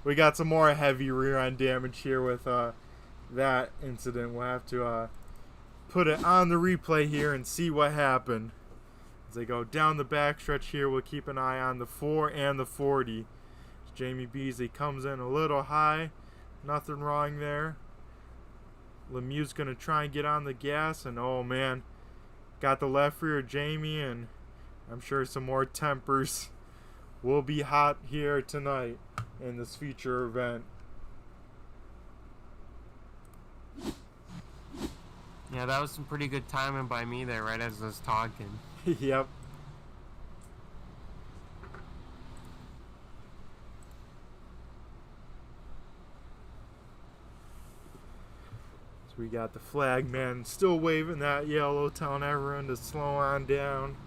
we got some more heavy rear end damage here with that incident. We'll have to put it on the replay here and see what happened. As they go down the backstretch here, we'll keep an eye on the 4 and the 40. As Jamie Beasley comes in a little high. Nothing wrong there. Lemieux's going to try and get on the gas, and oh man, got the left rear of Jamie, and I'm sure some more tempers will be hot here tonight in this feature event. Yeah, that was some pretty good timing by me there, right as I was talking. Yep. We got the flag man still waving that yellow, telling everyone to slow on down.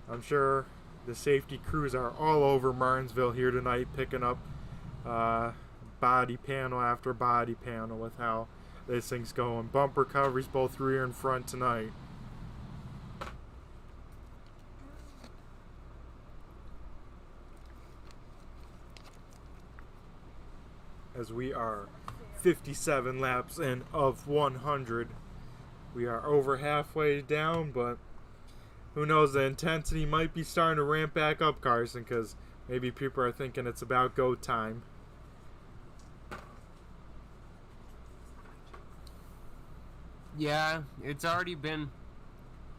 I'm sure the safety crews are all over Martinsville here tonight, picking up body panel after body panel with how this thing's going. Bumper coverage both rear and front tonight. As we are 57 laps in of 100. We are over halfway down, but who knows, the intensity might be starting to ramp back up, Carson, because maybe people are thinking it's about go time. Yeah, it's already been,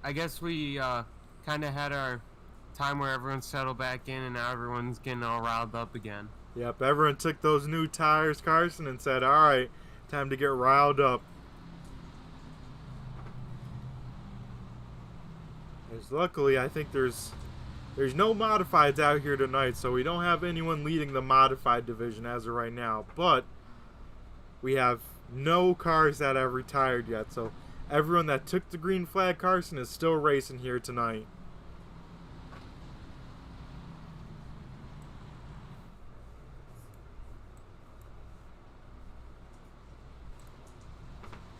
I guess we kind of had our time where everyone settled back in and now everyone's getting all riled up again. Yep, everyone took those new tires, Carson, and said, all right, time to get riled up. Luckily, I think there's no modifieds out here tonight, so we don't have anyone leading the modified division as of right now. But we have no cars that have retired yet, so everyone that took the green flag, Carson, is still racing here tonight.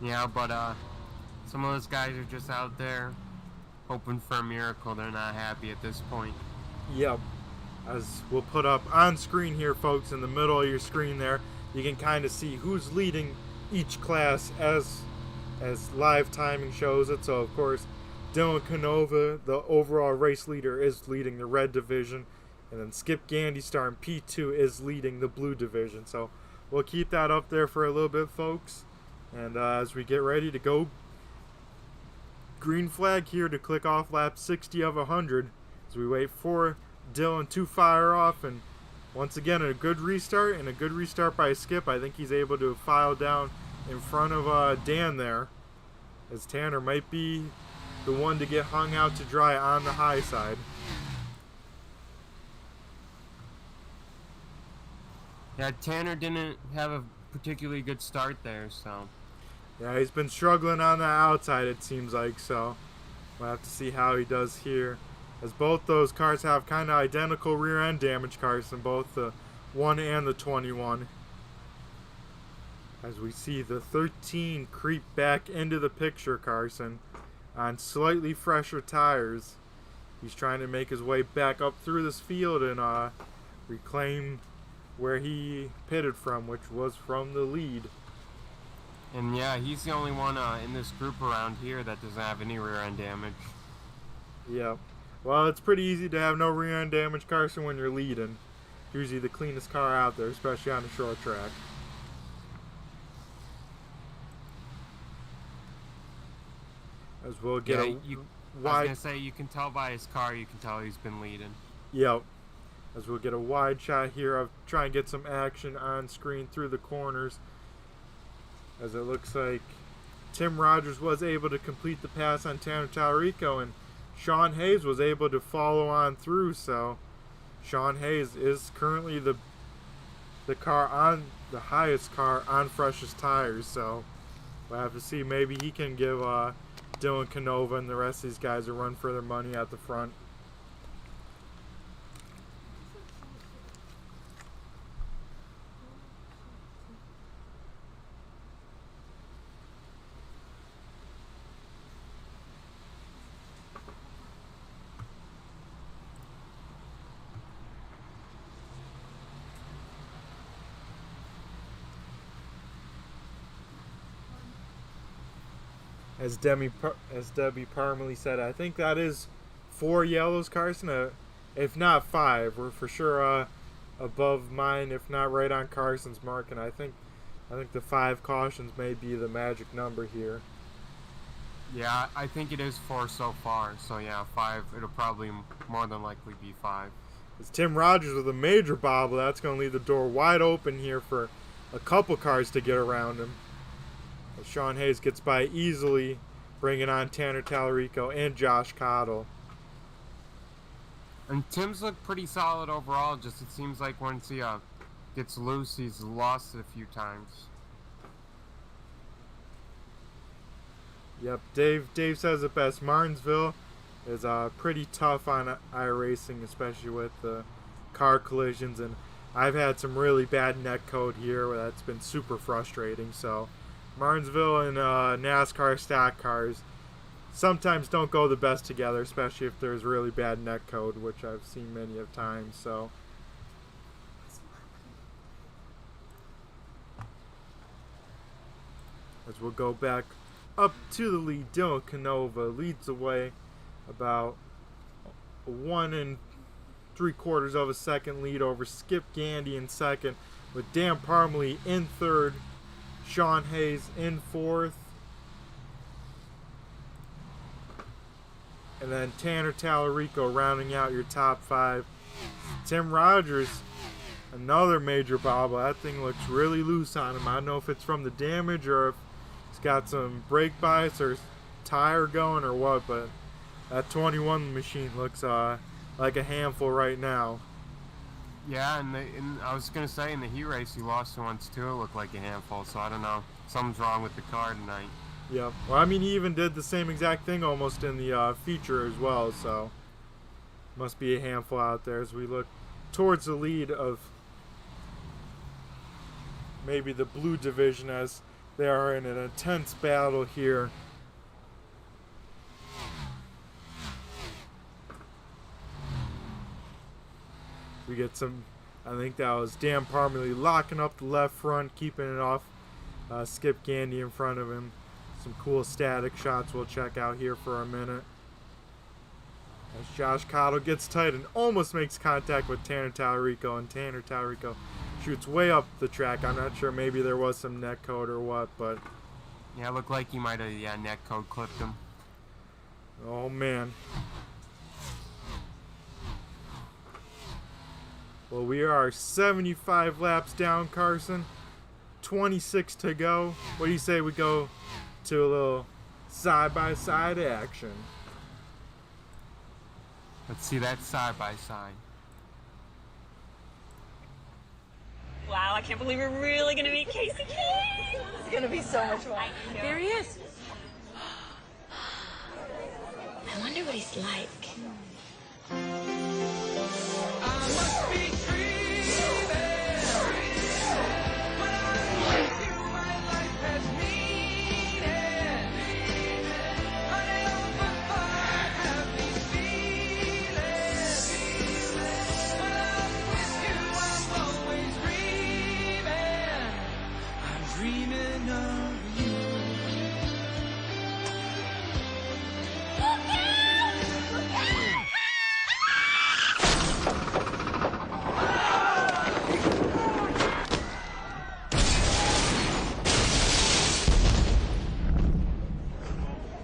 Yeah, but some of those guys are just out there hoping for a miracle. They're not happy at this point. Yep. As we'll put up on screen here, folks, in the middle of your screen there, you can kind of see who's leading each class as live timing shows it. So, of course, Dylan Canova, the overall race leader, is leading the red division. And then Skip Gandy, star in P2, is leading the blue division. So we'll keep that up there for a little bit, folks. And as we get ready to go, green flag here to click off lap 60 of 100 as we wait for Dylan to fire off. And once again, a good restart, and a good restart by Skip. I think he's able to file down in front of Dan there, as Tanner might be the one to get hung out to dry on the high side. Yeah, Tanner didn't have a particularly good start there, so... Yeah, he's been struggling on the outside, it seems like, so we'll have to see how he does here. As both those cars have kind of identical rear end damage, Carson, both the 1 and the 21. As we see the 13 creep back into the picture, Carson, on slightly fresher tires. He's trying to make his way back up through this field and reclaim where he pitted from, which was from the lead. And yeah, he's the only one in this group around here that doesn't have any rear end damage. Yeah. Well, it's pretty easy to have no rear end damage, Carson, when you're leading. Usually the cleanest car out there, especially on a short track. As we'll get was gonna say, you can tell by his car, you can tell he's been leading. Yep. As we'll get a wide shot here of try and get some action on screen through the corners. As it looks like Tim Rogers was able to complete the pass on Tanner Tallarico, and Sean Hayes was able to follow on through. So Sean Hayes is currently the highest car on freshest tires. So we'll have to see. Maybe he can give Dylan Canova and the rest of these guys a run for their money at the front. As Debbie Parmalee said, I think that is 4 yellows, Carson. If not 5, we're for sure above mine, if not right on Carson's mark. And I think the 5 cautions may be the magic number here. Yeah, I think it is 4 so far. So yeah, 5. It'll probably more than likely be 5. It's Tim Rogers with a major bobble. That's going to leave the door wide open here for a couple cars to get around him. Sean Hayes gets by easily, bringing on Tanner Tallarico and Josh Cottle. And Tim's looked pretty solid overall. Just it seems like once he gets loose, he's lost it a few times. Yep, Dave says it best. Martinsville is pretty tough on iRacing, especially with the car collisions. And I've had some really bad net code here where that's been super frustrating. So Martinsville and NASCAR stock cars sometimes don't go the best together, especially if there's really bad net code, which I've seen many of times. So as we'll go back up to the lead, Dylan Canova leads the way about 1 3/4 of a second lead over Skip Gandy in second, with Dan Parmalee in third, Sean Hayes in fourth, and then Tanner Tallarico rounding out your top 5. Tim Rogers, another major bobble. That thing looks really loose on him. I don't know if it's from the damage or if he's got some brake bias or tire going or what, but that 21 machine looks like a handful right now. Yeah, and I was going to say, in the heat race he lost once too. It looked like a handful, so I don't know. Something's wrong with the car tonight. Yep. Well, I mean, he even did the same exact thing almost in the feature as well, so must be a handful out there as we look towards the lead of maybe the blue division as they are in an intense battle here. We get some, I think that was Dan Parmalee locking up the left front, keeping it off Skip Gandy in front of him. Some cool static shots we'll check out here for a minute. As Josh Cottle gets tight and almost makes contact with Tanner Tallarico, and Tanner Tallarico shoots way up the track. I'm not sure, maybe there was some net code or what, but yeah, it looked like he might have net code clipped him. Oh man. Well, we are 75 laps down, Carson. 26 to go. What do you say we go to a little side-by-side action? Let's see that side-by-side. Wow, I can't believe we're really going to meet Casey King. It's going to be so much fun. There he is. I wonder what he's like.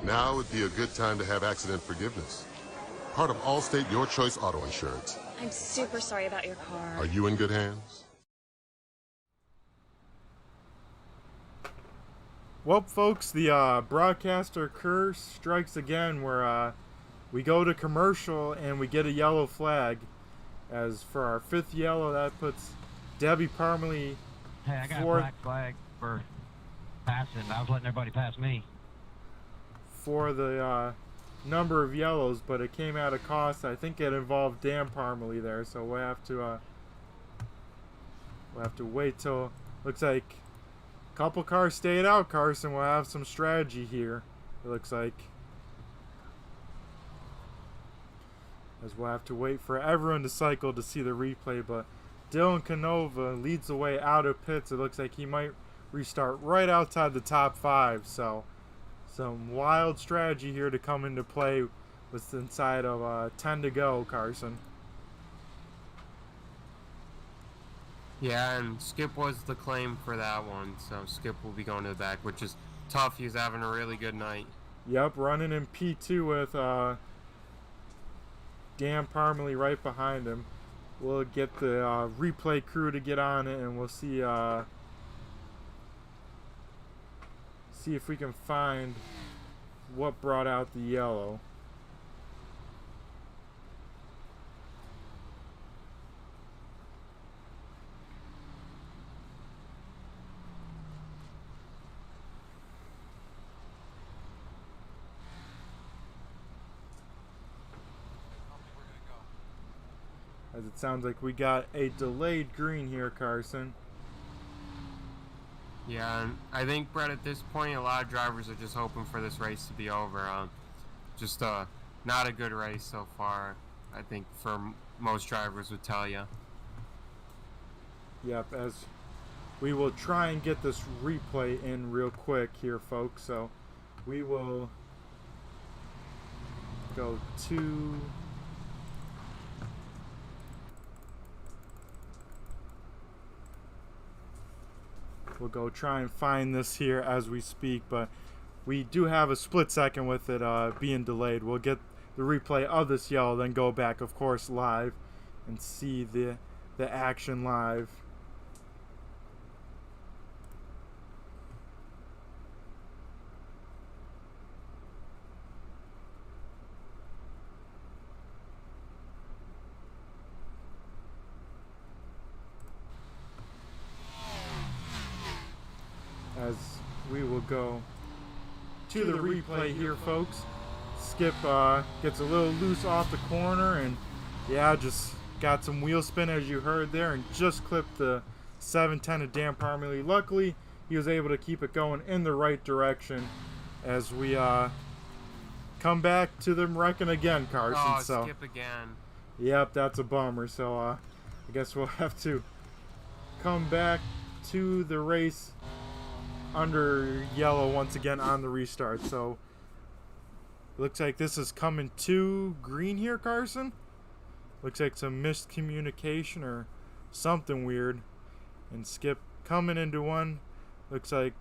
Now would be a good time to have accident forgiveness. Part of Allstate Your Choice Auto Insurance. I'm super sorry about your car. Are you in good hands? Well, folks, the broadcaster curse strikes again where we go to commercial and we get a yellow flag. As for our 5th yellow, that puts Debbie Parmalee. Hey, I got a black flag for passing. I was letting everybody pass me. For the number of yellows, but it came at a cost. I think it involved Dan Parmalee there, so we'll have to wait till. Looks like a couple cars stayed out, Carson. We'll have some strategy here, it looks like. As we'll have to wait for everyone to cycle to see the replay, but Dylan Canova leads the way out of pits. It looks like he might restart right outside the top 5, so some wild strategy here to come into play with inside of 10 to go, Carson. Yeah, and Skip was the claim for that one, so Skip will be going to the back, which is tough. He's having a really good night. Yep, running in P2 with Dan Parmalee right behind him. We'll get the replay crew to get on it, and we'll see if we can find what brought out the yellow. As it sounds like we got a delayed green here, Carson. Yeah, and I think, Brett, at this point, a lot of drivers are just hoping for this race to be over. Just not a good race so far, I think, for most drivers would tell you. Yep, as we will try and get this replay in real quick here, folks. So we will go to... We'll go try and find this here as we speak, but we do have a split second with it being delayed. We'll get the replay of this yellow, then go back, of course, live and see the action live. As we will go to the replay here, folks. Skip gets a little loose off the corner, and yeah, just got some wheel spin as you heard there, and just clipped the 710 of Dan Parmalee. Luckily, he was able to keep it going in the right direction as we come back to them wrecking again, Carson. Oh, so Skip again. Yep, that's a bummer. So I guess we'll have to come back to the race under yellow once again on the restart. So looks like this is coming to green here, Carson. Looks like some miscommunication or something weird. And Skip coming into one. Looks like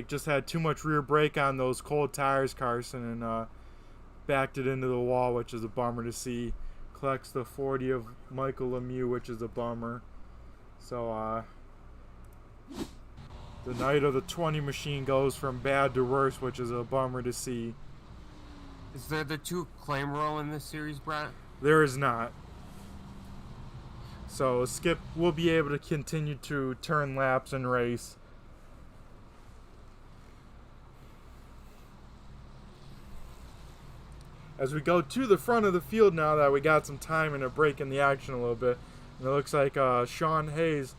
just had too much rear brake on those cold tires, Carson, and backed it into the wall, which is a bummer to see. Collects the 40 of Michael Lemieux, which is a bummer. So the night of the 20 machine goes from bad to worse, which is a bummer to see. Is there the 2 claim rule in this series, Brett? There is not. So Skip will be able to continue to turn laps and race. As we go to the front of the field now that we got some time and a break in the action a little bit. And it looks like Sean Hayes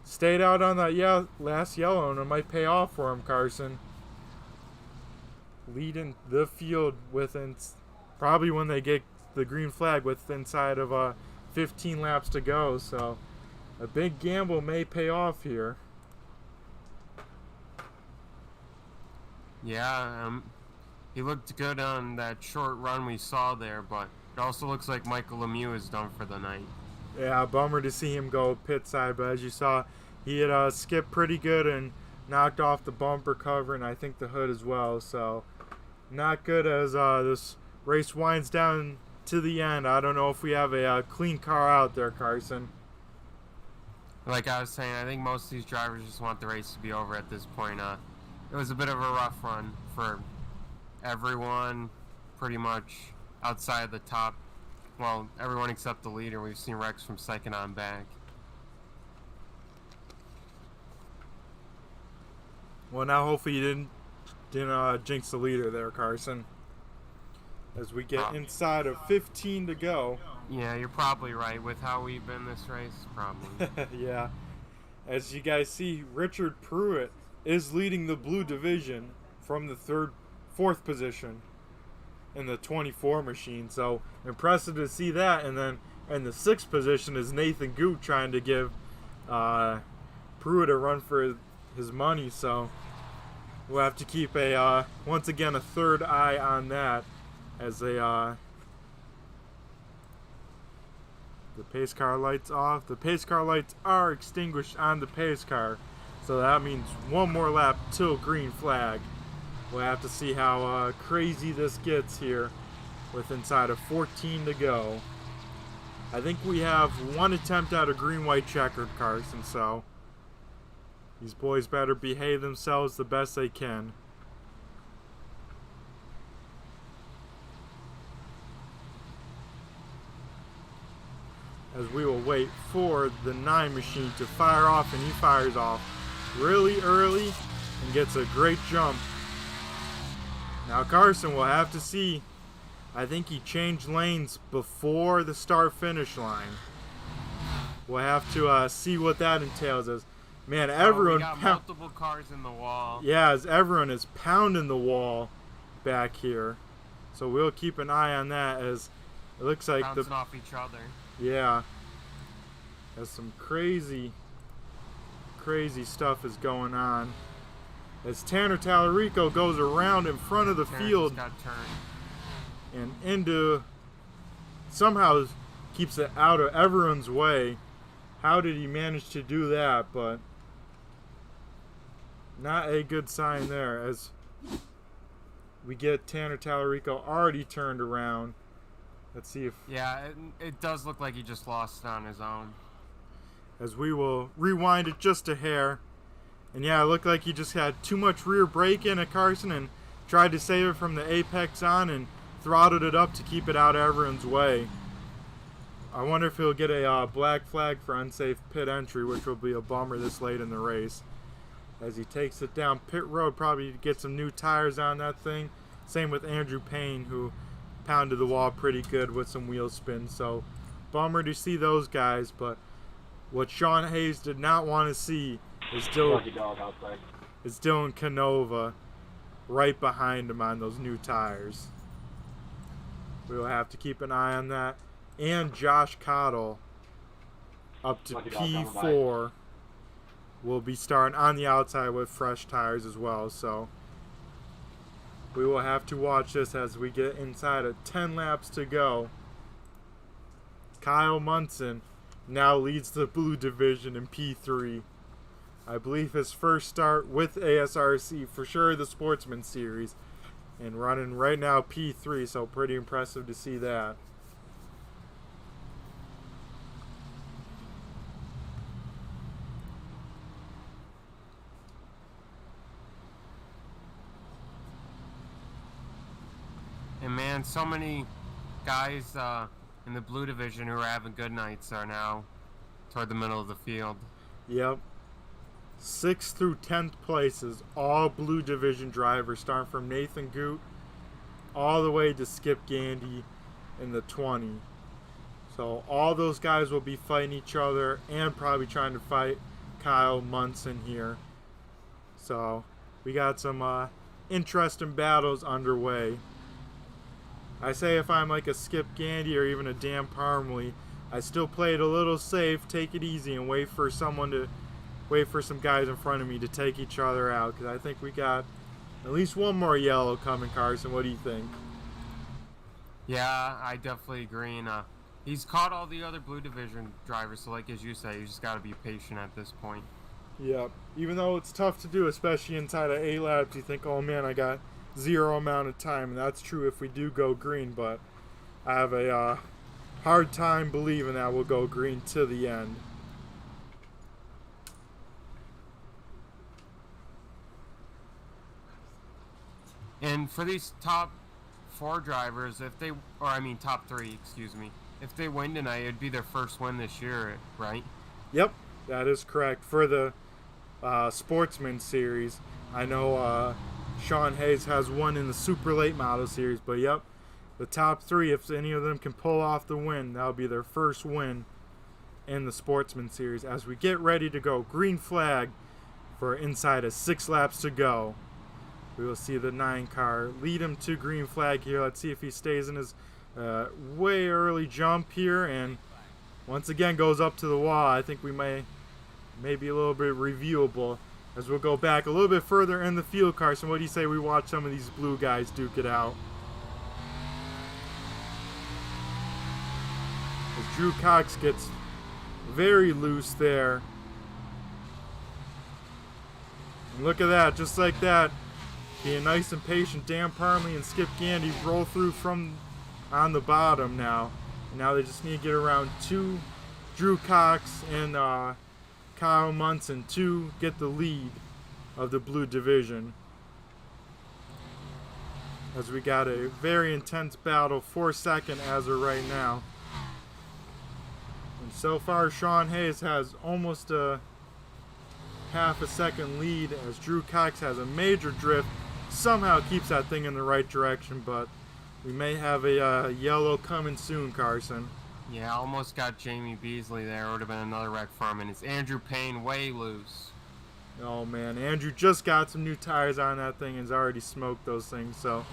stayed out on that last yellow, and it might pay off for him, Carson. Leading the field within, probably when they get the green flag, with inside of 15 laps to go. So a big gamble may pay off here. Yeah, he looked good on that short run we saw there, but it also looks like Michael Lemieux is done for the night. Yeah, bummer to see him go pit side, but as you saw, he had skipped pretty good and knocked off the bumper cover and I think the hood as well. So not good as this race winds down to the end. I don't know if we have a clean car out there, Carson. Like I was saying, I think most of these drivers just want the race to be over at this point. It was a bit of a rough run for everyone, pretty much outside of the top. Well, everyone except the leader. We've seen wrecks from second on back. Well, now hopefully you didn't jinx the leader there, Carson. As we get inside of 15 to go. Yeah, you're probably right with how we've been this race, probably. Yeah. As you guys see, Richard Pruitt is leading the blue division from the fourth position in the 24 machine. So impressive to see that. And then in the 6th position is Nathan Goot trying to give Pruitt a run for his money. So we'll have to keep once again a third eye on that as they the pace car lights off. The pace car lights are extinguished on the pace car, so that means one more lap till green flag. We'll have to see how crazy this gets here with inside of 14 to go. I think we have one attempt at a green-white checkered, Carson, so these boys better behave themselves the best they can. As we will wait for the 9 machine to fire off, and he fires off really early and gets a great jump. Now Carson will have to see. I think he changed lanes before the start-finish line. We'll have to see what that entails. As man, everyone we got multiple cars in the wall. Yeah, as everyone is pounding the wall back here. So we'll keep an eye on that as it looks like bouncing off each other. Yeah. As some crazy stuff is going on. As Tanner Tallarico goes around in front of the field got turned. and somehow keeps it out of everyone's way. How did he manage to do that? But not a good sign there as we get Tanner Tallarico already turned around. Let's see if... Yeah, it does look like he just lost it on his own. As we will rewind it just a hair. And yeah, it looked like he just had too much rear brake in at Carson and tried to save it from the apex on and throttled it up to keep it out of everyone's way. I wonder if he'll get a black flag for unsafe pit entry, which will be a bummer this late in the race. As he takes it down pit road, probably to get some new tires on that thing. Same with Andrew Payne, who pounded the wall pretty good with some wheel spin. So bummer to see those guys, but what Sean Hayes did not want to see is Dylan Canova right behind him on those new tires. We'll have to keep an eye on that. And Josh Cottle up to P4 will be starting on the outside with fresh tires as well. So we will have to watch this as we get inside of 10 laps to go. Kyle Munson now leads the blue division in P3. I believe his first start with ASRC, for sure the Sportsman Series, and running right now P3, so pretty impressive to see that. And man, so many guys in the blue division who are having good nights are now toward the middle of the field. Yep. 6th through 10th places, all blue division drivers, starting from Nathan Goot all the way to Skip Gandy in the 20. So all those guys will be fighting each other and probably trying to fight Kyle Munson here. So we got some interesting battles underway. I say if I'm like a Skip Gandy or even a Dan Parmley, I still play it a little safe, take it easy, and wait for some guys in front of me to take each other out, because I think we got at least one more yellow coming, Carson. What do you think? Yeah, I definitely agree. And he's caught all the other blue division drivers, so like as you say, you just got to be patient at this point. Yep. Even though it's tough to do, especially inside of 8 laps, you think, oh man, I got 0 amount of time. And that's true if we do go green, but I have a hard time believing that we'll go green to the end. And for these top 4 drivers, if they, or I mean top 3, excuse me, if they win tonight, it'd be their first win this year, right? Yep, that is correct. For the Sportsman Series, I know Sean Hayes has won in the Super Late Model Series, but yep, the top 3, if any of them can pull off the win, that'll be their first win in the Sportsman Series. As we get ready to go green flag for inside of 6 laps to go. We will see the 9 car lead him to green flag here. Let's see if he stays in his way early jump here, and once again goes up to the wall. I think we may be a little bit reviewable as we'll go back a little bit further in the field. Carson, what do you say we watch some of these blue guys duke it out? As Drew Cox gets very loose there. And look at that, just like that. Being nice and patient, Dan Parmley and Skip Gandy roll through from on the bottom now. And now they just need to get around to Drew Cox and Kyle Munson to get the lead of the blue division. As we got a very intense battle for second as of right now. And so far, Sean Hayes has almost a half a second lead as Drew Cox has a major drift. Somehow keeps that thing in the right direction, but we may have a yellow coming soon, Carson. Yeah, almost got Jamie Beasley there. Would have been another wreck for him, and it's Andrew Payne way loose. Oh man, Andrew just got some new tires on that thing and has already smoked those things, so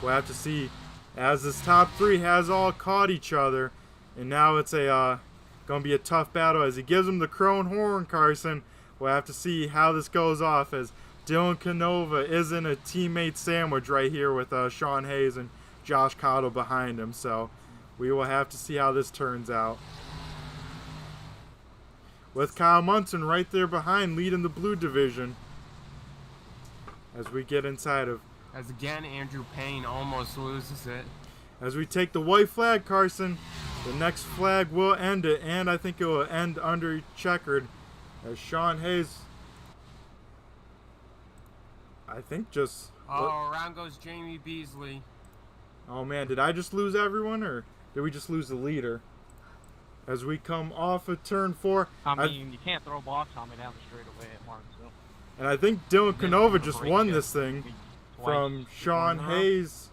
we'll have to see as this top 3 has all caught each other, and now it's a gonna be a tough battle as he gives him the Crone horn, Carson. We'll have to see how this goes off as Dylan Canova is in a teammate sandwich right here with Sean Hayes and Josh Cottle behind him. So we will have to see how this turns out. With Kyle Munson right there behind, leading the blue division. As we get inside of... As again, Andrew Payne almost loses it. As we take the white flag, Carson, the next flag will end it. And I think it will end under checkered. As Sean Hayes... I think just... Oh, around goes Jamie Beasley. Oh man, did I just lose everyone, or did we just lose the leader? As we come off of turn 4. I mean, you can't throw blocks on me down the straightaway at Martinsville. And I think Dylan Canova just won this thing from Sean Hayes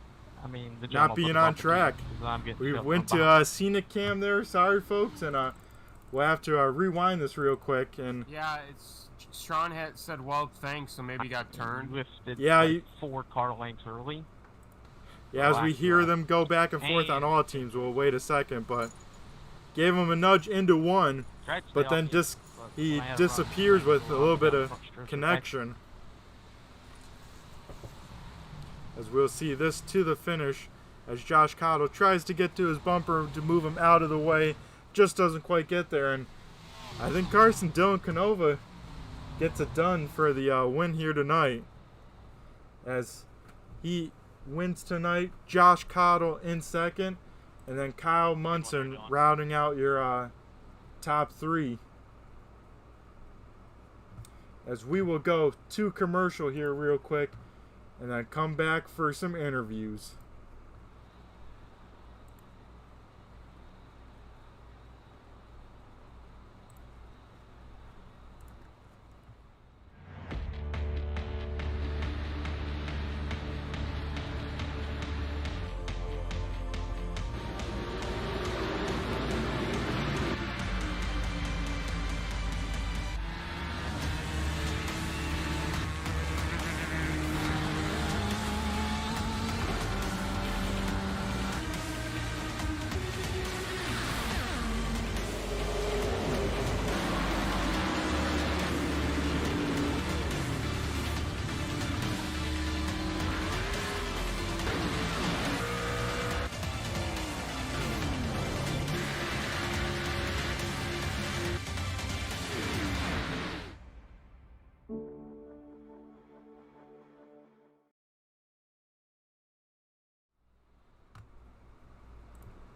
not being on track. We went to scenic cam there. Sorry, folks, and we'll have to rewind this real quick. And yeah, it's... Sean had said, well, thanks, so maybe got turned. Yeah, like 4 car lengths early. Yeah, as we hear them go back and forth on all teams, we'll wait a second, but gave him a nudge into one, but then he disappears with a little bit of connection. As we'll see this to the finish, as Josh Cottle tries to get to his bumper to move him out of the way, just doesn't quite get there, and I think Carson Dylan Canova gets it done for the win here tonight. As he wins tonight, Josh Cottle in second, and then Kyle Munson rounding out your top 3. As we will go to commercial here real quick, and then come back for some interviews.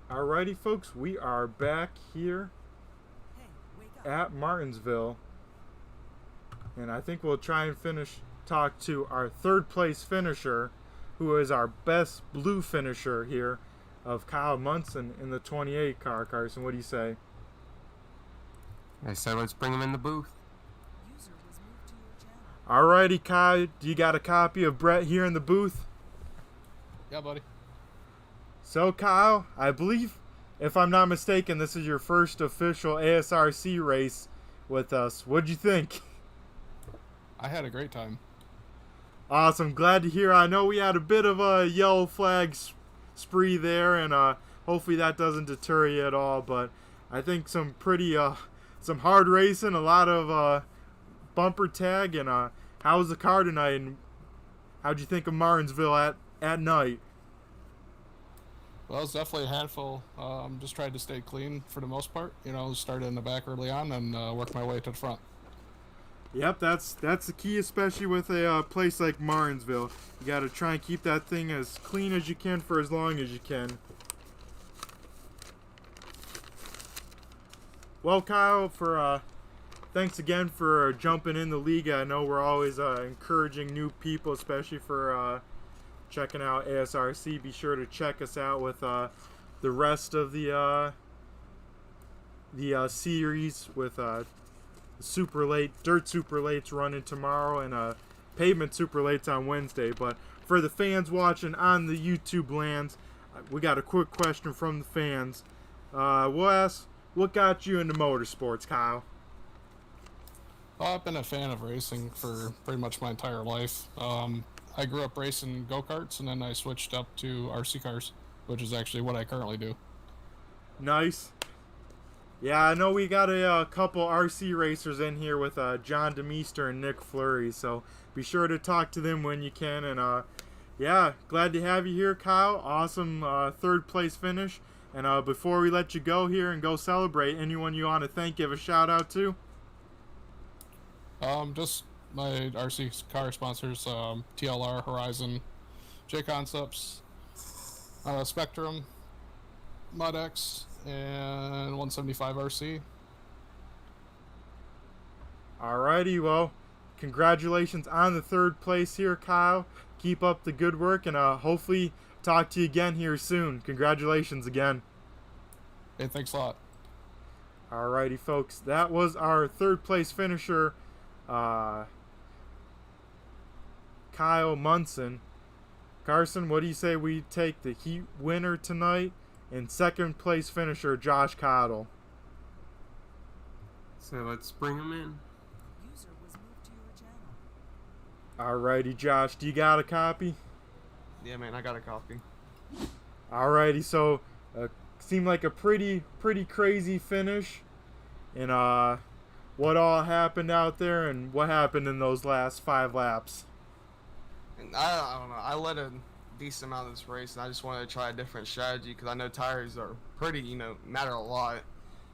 Alrighty, folks, we are back here at Martinsville, and I think we'll try and talk to our third place finisher, who is our best blue finisher here, of Kyle Munson in the 28 car. Carson, what do you say? I said let's bring him in the booth. Alrighty, Kyle, do you got a copy of Brett here in the booth? Yeah, buddy. So, Kyle, I believe, if I'm not mistaken, this is your first official ASRC race with us. What'd you think? I had a great time. Awesome. Glad to hear. I know we had a bit of a yellow flag spree there, and hopefully that doesn't deter you at all. But I think some pretty, some hard racing, a lot of bumper tag, and how was the car tonight, and how'd you think of Martinsville at night? Well, it's definitely a handful. Just tried to stay clean for the most part. You know, started in the back early on and worked my way to the front. Yep, that's the key, especially with a place like Martinsville. You got to try and keep that thing as clean as you can for as long as you can. Well, Kyle, thanks again for jumping in the league. I know we're always encouraging new people, especially for checking out ASRC. Be sure to check us out with the rest of the series with Super Late, Dirt Super Lates running tomorrow, and Pavement Super Lates on Wednesday. But for the fans watching on the YouTube lands, we got a quick question from the fans. We'll ask, what got you into motorsports, Kyle? Well, I've been a fan of racing for pretty much my entire life. I grew up racing go-karts, and then I switched up to RC cars, which is actually what I currently do. Nice. Yeah, I know we got a couple RC racers in here with John DeMeester and Nick Fleury, so be sure to talk to them when you can. And yeah, glad to have you here, Kyle. Awesome third place finish. And before we let you go here and go celebrate, anyone you want to thank, give a shout out to? Just my RC car sponsors, TLR, Horizon, J Concepts, Spectrum, ModX, and 175 RC. Alrighty, well, congratulations on the third place here, Kyle. Keep up the good work, and hopefully talk to you again here soon. Congratulations again. Hey, thanks a lot. Alrighty, folks, that was our third place finisher, Kyle Munson. Carson, what do you say we take the heat winner tonight and second place finisher Josh Cottle? So let's bring him in. Alrighty, Josh, do you got a copy? Yeah, man, I got a copy. Alrighty, so seemed like a pretty crazy finish, and what all happened out there, and what happened in those last 5 laps? And I don't know. I led a decent amount of this race, and I just wanted to try a different strategy because I know tires are pretty, matter a lot.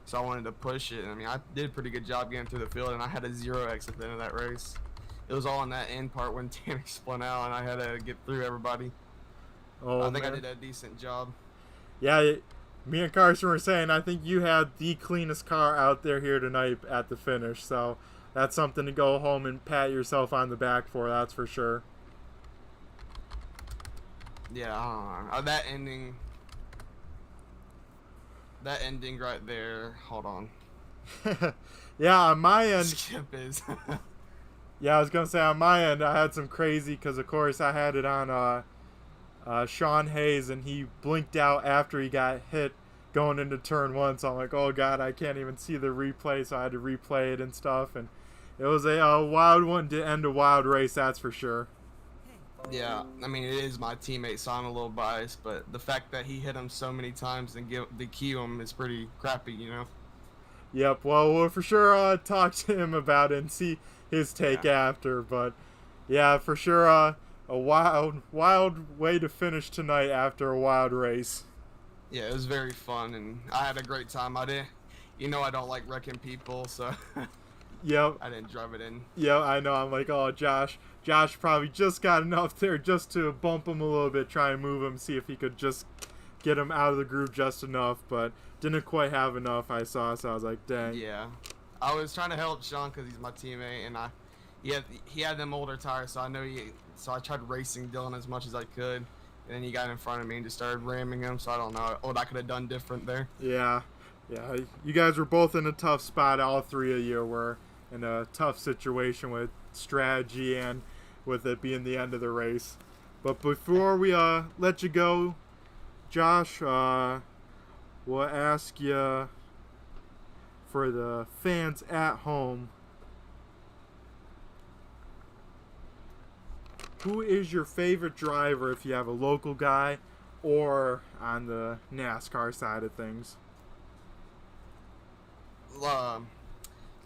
So I wanted to push it. I mean, I did a pretty good job getting through the field, and I had a 0x at the end of that race. It was all in that end part when Tanner spun out, and I had to get through everybody. Oh, I think man. I did a decent job. Yeah, me and Carson were saying I think you had the cleanest car out there here tonight at the finish. So that's something to go home and pat yourself on the back for, that's for sure. Yeah, I don't know. That ending right there. Hold on. Yeah, on my end. Skip is. Yeah, I was gonna say on my end I had some crazy, because of course I had it on Sean Hayes, and he blinked out after he got hit going into turn 1. So I'm like, oh god, I can't even see the replay, so I had to replay it and stuff. And it was a wild one to end a wild race, that's for sure. Yeah, I mean, it is my teammate, so I'm a little biased, but the fact that he hit him so many times and DQ him is pretty crappy, Yep, well, we'll for sure talk to him about it and see his take after. But yeah, for sure, a wild way to finish tonight after a wild race. Yeah, it was very fun, and I had a great time. I don't like wrecking people, so Yep. I didn't drive it in. Yeah, I know. I'm like, oh, Josh probably just got enough there just to bump him a little bit, try and move him, see if he could just get him out of the groove just enough, but didn't quite have enough, I saw, so I was like, dang. Yeah. I was trying to help Sean because he's my teammate, and he had them older tires, so I tried racing Dylan as much as I could, and then he got in front of me and just started ramming him, so I don't know what I could have done different there. Yeah. You guys were both in a tough spot. All three of you were in a tough situation with strategy and with it being the end of the race. But before we let you go, Josh, we'll ask you for the fans at home, who is your favorite driver if you have a local guy or on the NASCAR side of things?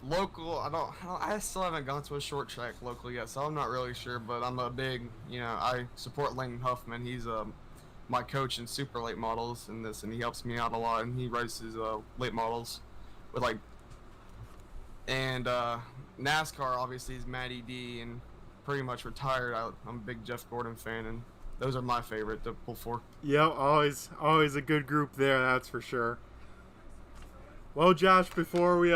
Local, I still haven't gone to a short track local yet, so I'm not really sure, but I'm a big, I support Lane Huffman. He's my coach in super late models and he helps me out a lot, and he races late models with and NASCAR obviously is Matty D, and pretty much retired. I'm a big Jeff Gordon fan, and those are my favorite to pull for. Yep, always a good group there, that's for sure. Well, Josh, before we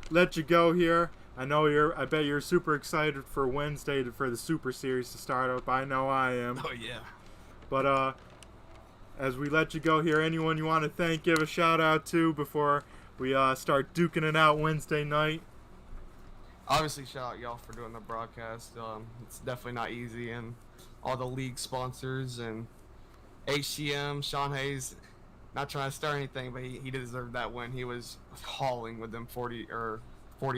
let you go here, I bet you're super excited for Wednesday for the Super Series to start up. I know I am. Oh yeah. But as we let you go here, anyone you want to thank, give a shout out to before we start duking it out Wednesday night? Obviously, shout out y'all for doing the broadcast. It's definitely not easy, and all the league sponsors and HCM, Sean Hayes. Not trying to start anything, but he deserved that win. He was hauling with them 40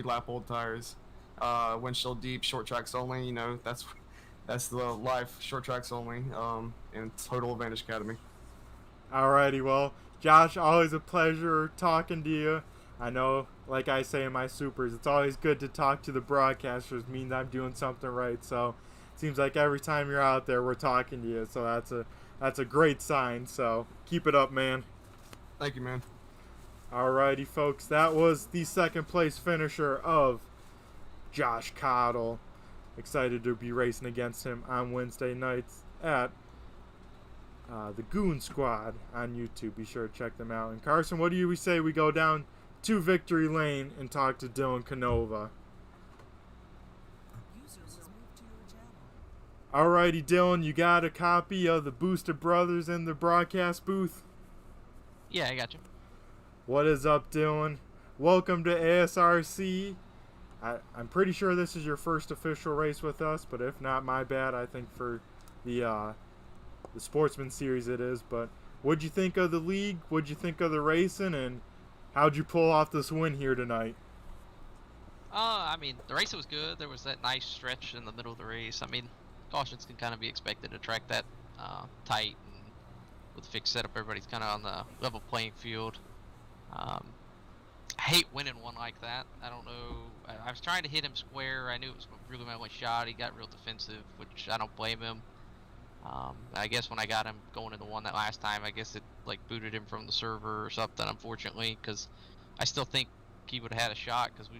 lap old tires. Windshield deep, short tracks only. That's the life. Short tracks only. And Total Advantage Academy. Alrighty, well, Josh, always a pleasure talking to you. I know, like I say in my supers, it's always good to talk to the broadcasters. Means I'm doing something right. So it seems like every time you're out there, we're talking to you. So that's a great sign. So keep it up, man. Thank you, man. Alrighty, folks, that was the second place finisher of Josh Cottle. Excited to be racing against him on Wednesday nights at the Goon Squad on YouTube. Be sure to check them out. And Carson, what do we say we go down to Victory Lane and talk to Dylan Canova? Alrighty, Dylan, you got a copy of the Booster Brothers in the broadcast booth? Yeah, I got you. What is up, Dylan? Welcome to ASRC. I'm pretty sure this is your first official race with us, but if not, my bad. I think for the Sportsman Series it is. But what'd you think of the league? What'd you think of the racing? And how'd you pull off this win here tonight? I mean, the race was good. There was that nice stretch in the middle of the race. I mean, cautions can kind of be expected to track that tight, and with the fixed setup, everybody's kind of on the level playing field. I hate winning one like that. I don't know. I was trying to hit him square. I knew it was really my only shot. He got real defensive, which I don't blame him. I guess when I got him going into one that last time, I guess it booted him from the server or something, unfortunately, because I still think he would have had a shot, because we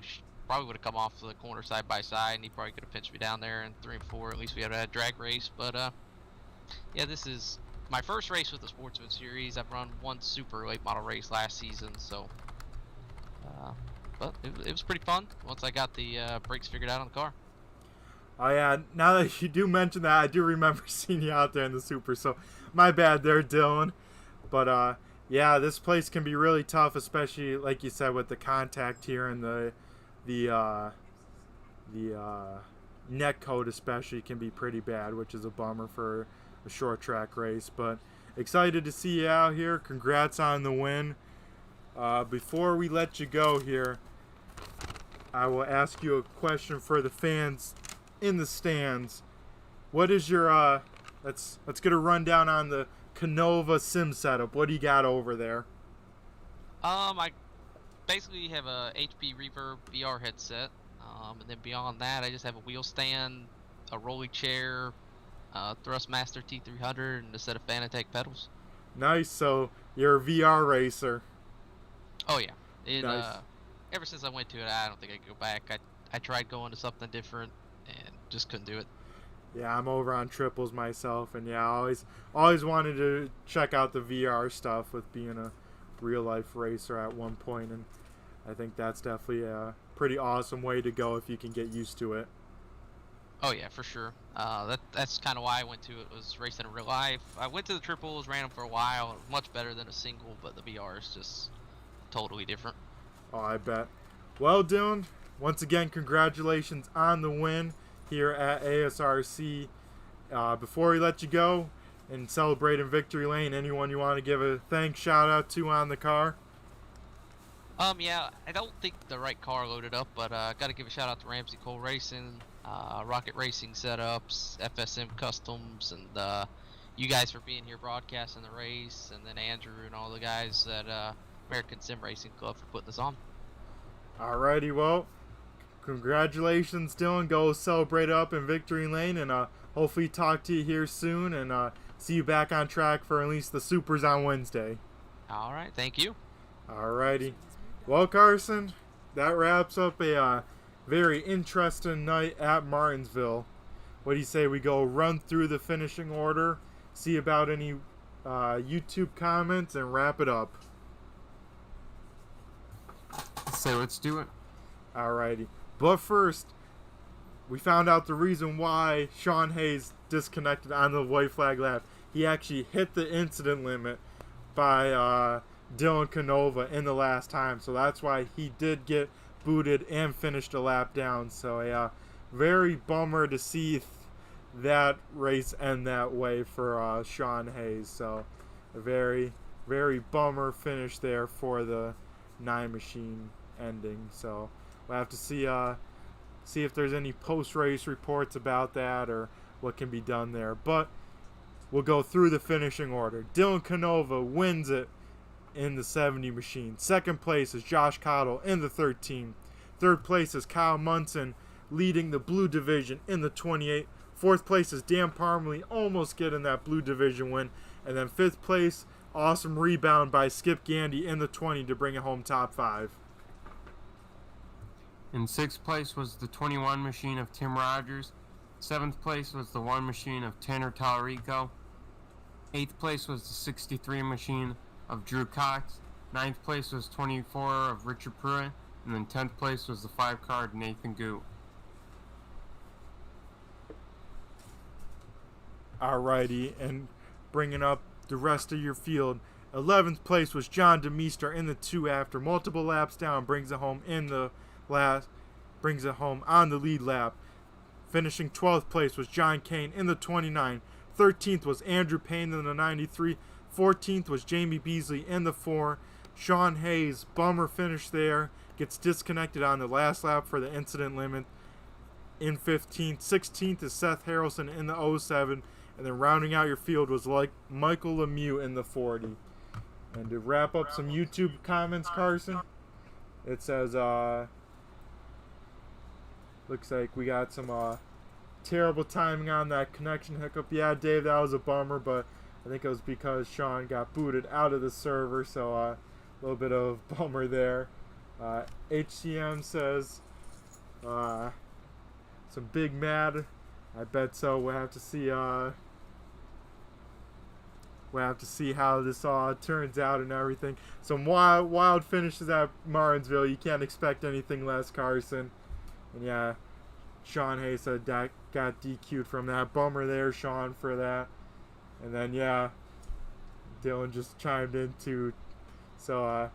probably would have come off the corner side by side, and he probably could have pinched me down there in 3 and 4. At least we had a drag race. But yeah, this is my first race with the Sportsman Series. I've run one super late model race last season, so but it was pretty fun once I got the brakes figured out on the car. Oh yeah, now that you do mention that, I do remember seeing you out there in the super, so my bad there, Dylan. But yeah, this place can be really tough, especially like you said with the contact here and the neck code especially can be pretty bad, which is a bummer for a short track race. But excited to see you out here. Congrats on the win. Before we let you go here, I will ask you a question for the fans in the stands. What is your let's get a rundown on the Canova sim setup. What do you got over there? I basically have a HP Reverb VR headset, and then beyond that, I just have a wheel stand, a rolling chair, Thrustmaster T300, and a set of Fanatec pedals. Nice. So you're a VR racer. Oh yeah. Nice. Ever since I went to it, I don't think I could go back. I tried going to something different and just couldn't do it. Yeah, I'm over on triples myself, and yeah, I always wanted to check out the VR stuff with being a real life racer at one point, and I think that's definitely a pretty awesome way to go if you can get used to it. Oh yeah, for sure. That's kind of why I went to it, was racing in real life. I went to the triples, ran them for a while. Much better than a single, but the VR is just totally different. Oh, I bet. Well, Dylan, once again, congratulations on the win here at ASRC. Before we let you go and celebrate in Victory Lane, anyone you want to give a thanks, shout out to on the car? Yeah, I don't think the right car loaded up, but got to give a shout out to Ramsey Cole Racing, Rocket Racing Setups, FSM Customs, and you guys for being here broadcasting the race, and then Andrew and all the guys at American Sim Racing Club for putting this on. Alrighty, well, congratulations, Dylan. Go celebrate up in Victory Lane, and hopefully talk to you here soon, and see you back on track for at least the Supers on Wednesday. All right, thank you. Alrighty. Well, Carson, that wraps up a very interesting night at Martinsville. What do you say we go run through the finishing order, see about any YouTube comments, and wrap it up? So let's do it. Alrighty. But first, we found out the reason why Sean Hayes disconnected on the white flag lap. He actually hit the incident limit by Dylan Canova in the last time, so that's why he did get booted and finished a lap down. So a very bummer to see that race end that way for Sean Hayes. So a very, very bummer finish there for the 9 machine ending. So we'll have to see if there's any post-race reports about that or what can be done there. But we'll go through the finishing order. Dylan Canova wins it in the 70 machine. Second place is Josh Cottle in the 13. Third place is Kyle Munson leading the blue division in the 28. Fourth place is Dan Parmalee, almost getting that blue division win. And then fifth place, awesome rebound by Skip Gandy in the 20 to bring it home top 5. In 6th place was the 21 machine of Tim Rogers. 7th place was the 1 machine of Tanner Tallarico. 8th place was the 63 machine of Drew Cox. 9th place was 24 of Richard Pruitt. And then 10th place was the 5 card Nathan Goot. Alrighty, and bringing up the rest of your field. 11th place was John DeMeester in the 2 after multiple laps down, brings it home on the lead lap. Finishing 12th place was John Kane in the 29. 13th was Andrew Payne in the 93. 14th was Jamie Beasley in the 4. Sean Hayes, bummer finish there, gets disconnected on the last lap for the incident limit in 15th. 16th is Seth Harrelson in the 07. And then rounding out your field was like Michael Lemieux in the 40. And to wrap up some YouTube comments, Carson, it says, looks like we got some terrible timing on that connection hiccup. Yeah, Dave, that was a bummer, but I think it was because Sean got booted out of the server, so a little bit of bummer there. HCM says, some big mad. I bet so. We'll have to see how this all turns out and everything. Some wild finishes at Martinsville. You can't expect anything less, Carson. And yeah, Sean Hayes said that got DQ'd from that. Bummer there, Sean, for that. And then yeah, Dylan just chimed in too. So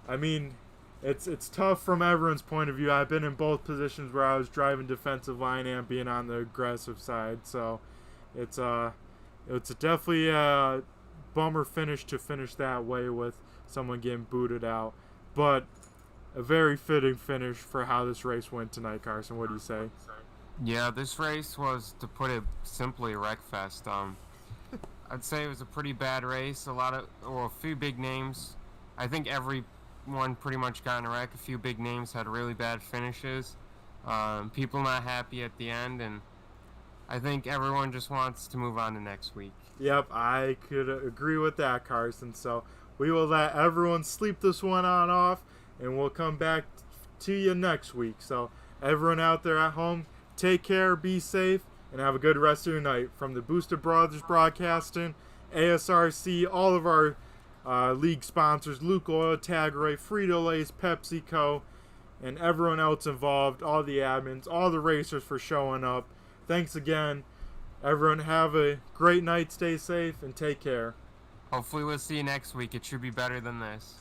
I mean, it's tough from everyone's point of view. I've been in both positions where I was driving defensive line and being on the aggressive side. So it's definitely a bummer finish to finish that way with someone getting booted out. But a very fitting finish for how this race went tonight, Carson. What do you say? Yeah, this race was, to put it simply, a wreck fest. I'd say it was a pretty bad race. A few big names. I think everyone pretty much got in a wreck. A few big names had really bad finishes. People not happy at the end, and I think everyone just wants to move on to next week. Yep, I could agree with that, Carson. So we will let everyone sleep this one on off, and we'll come back to you next week. So everyone out there at home, take care, be safe, and have a good rest of your night. From the Booster Brothers Broadcasting, ASRC, all of our league sponsors, Luke Oil, Tagray, Frito-Lay's, PepsiCo, and everyone else involved, all the admins, all the racers for showing up. Thanks again. Everyone have a great night, stay safe, and take care. Hopefully we'll see you next week. It should be better than this.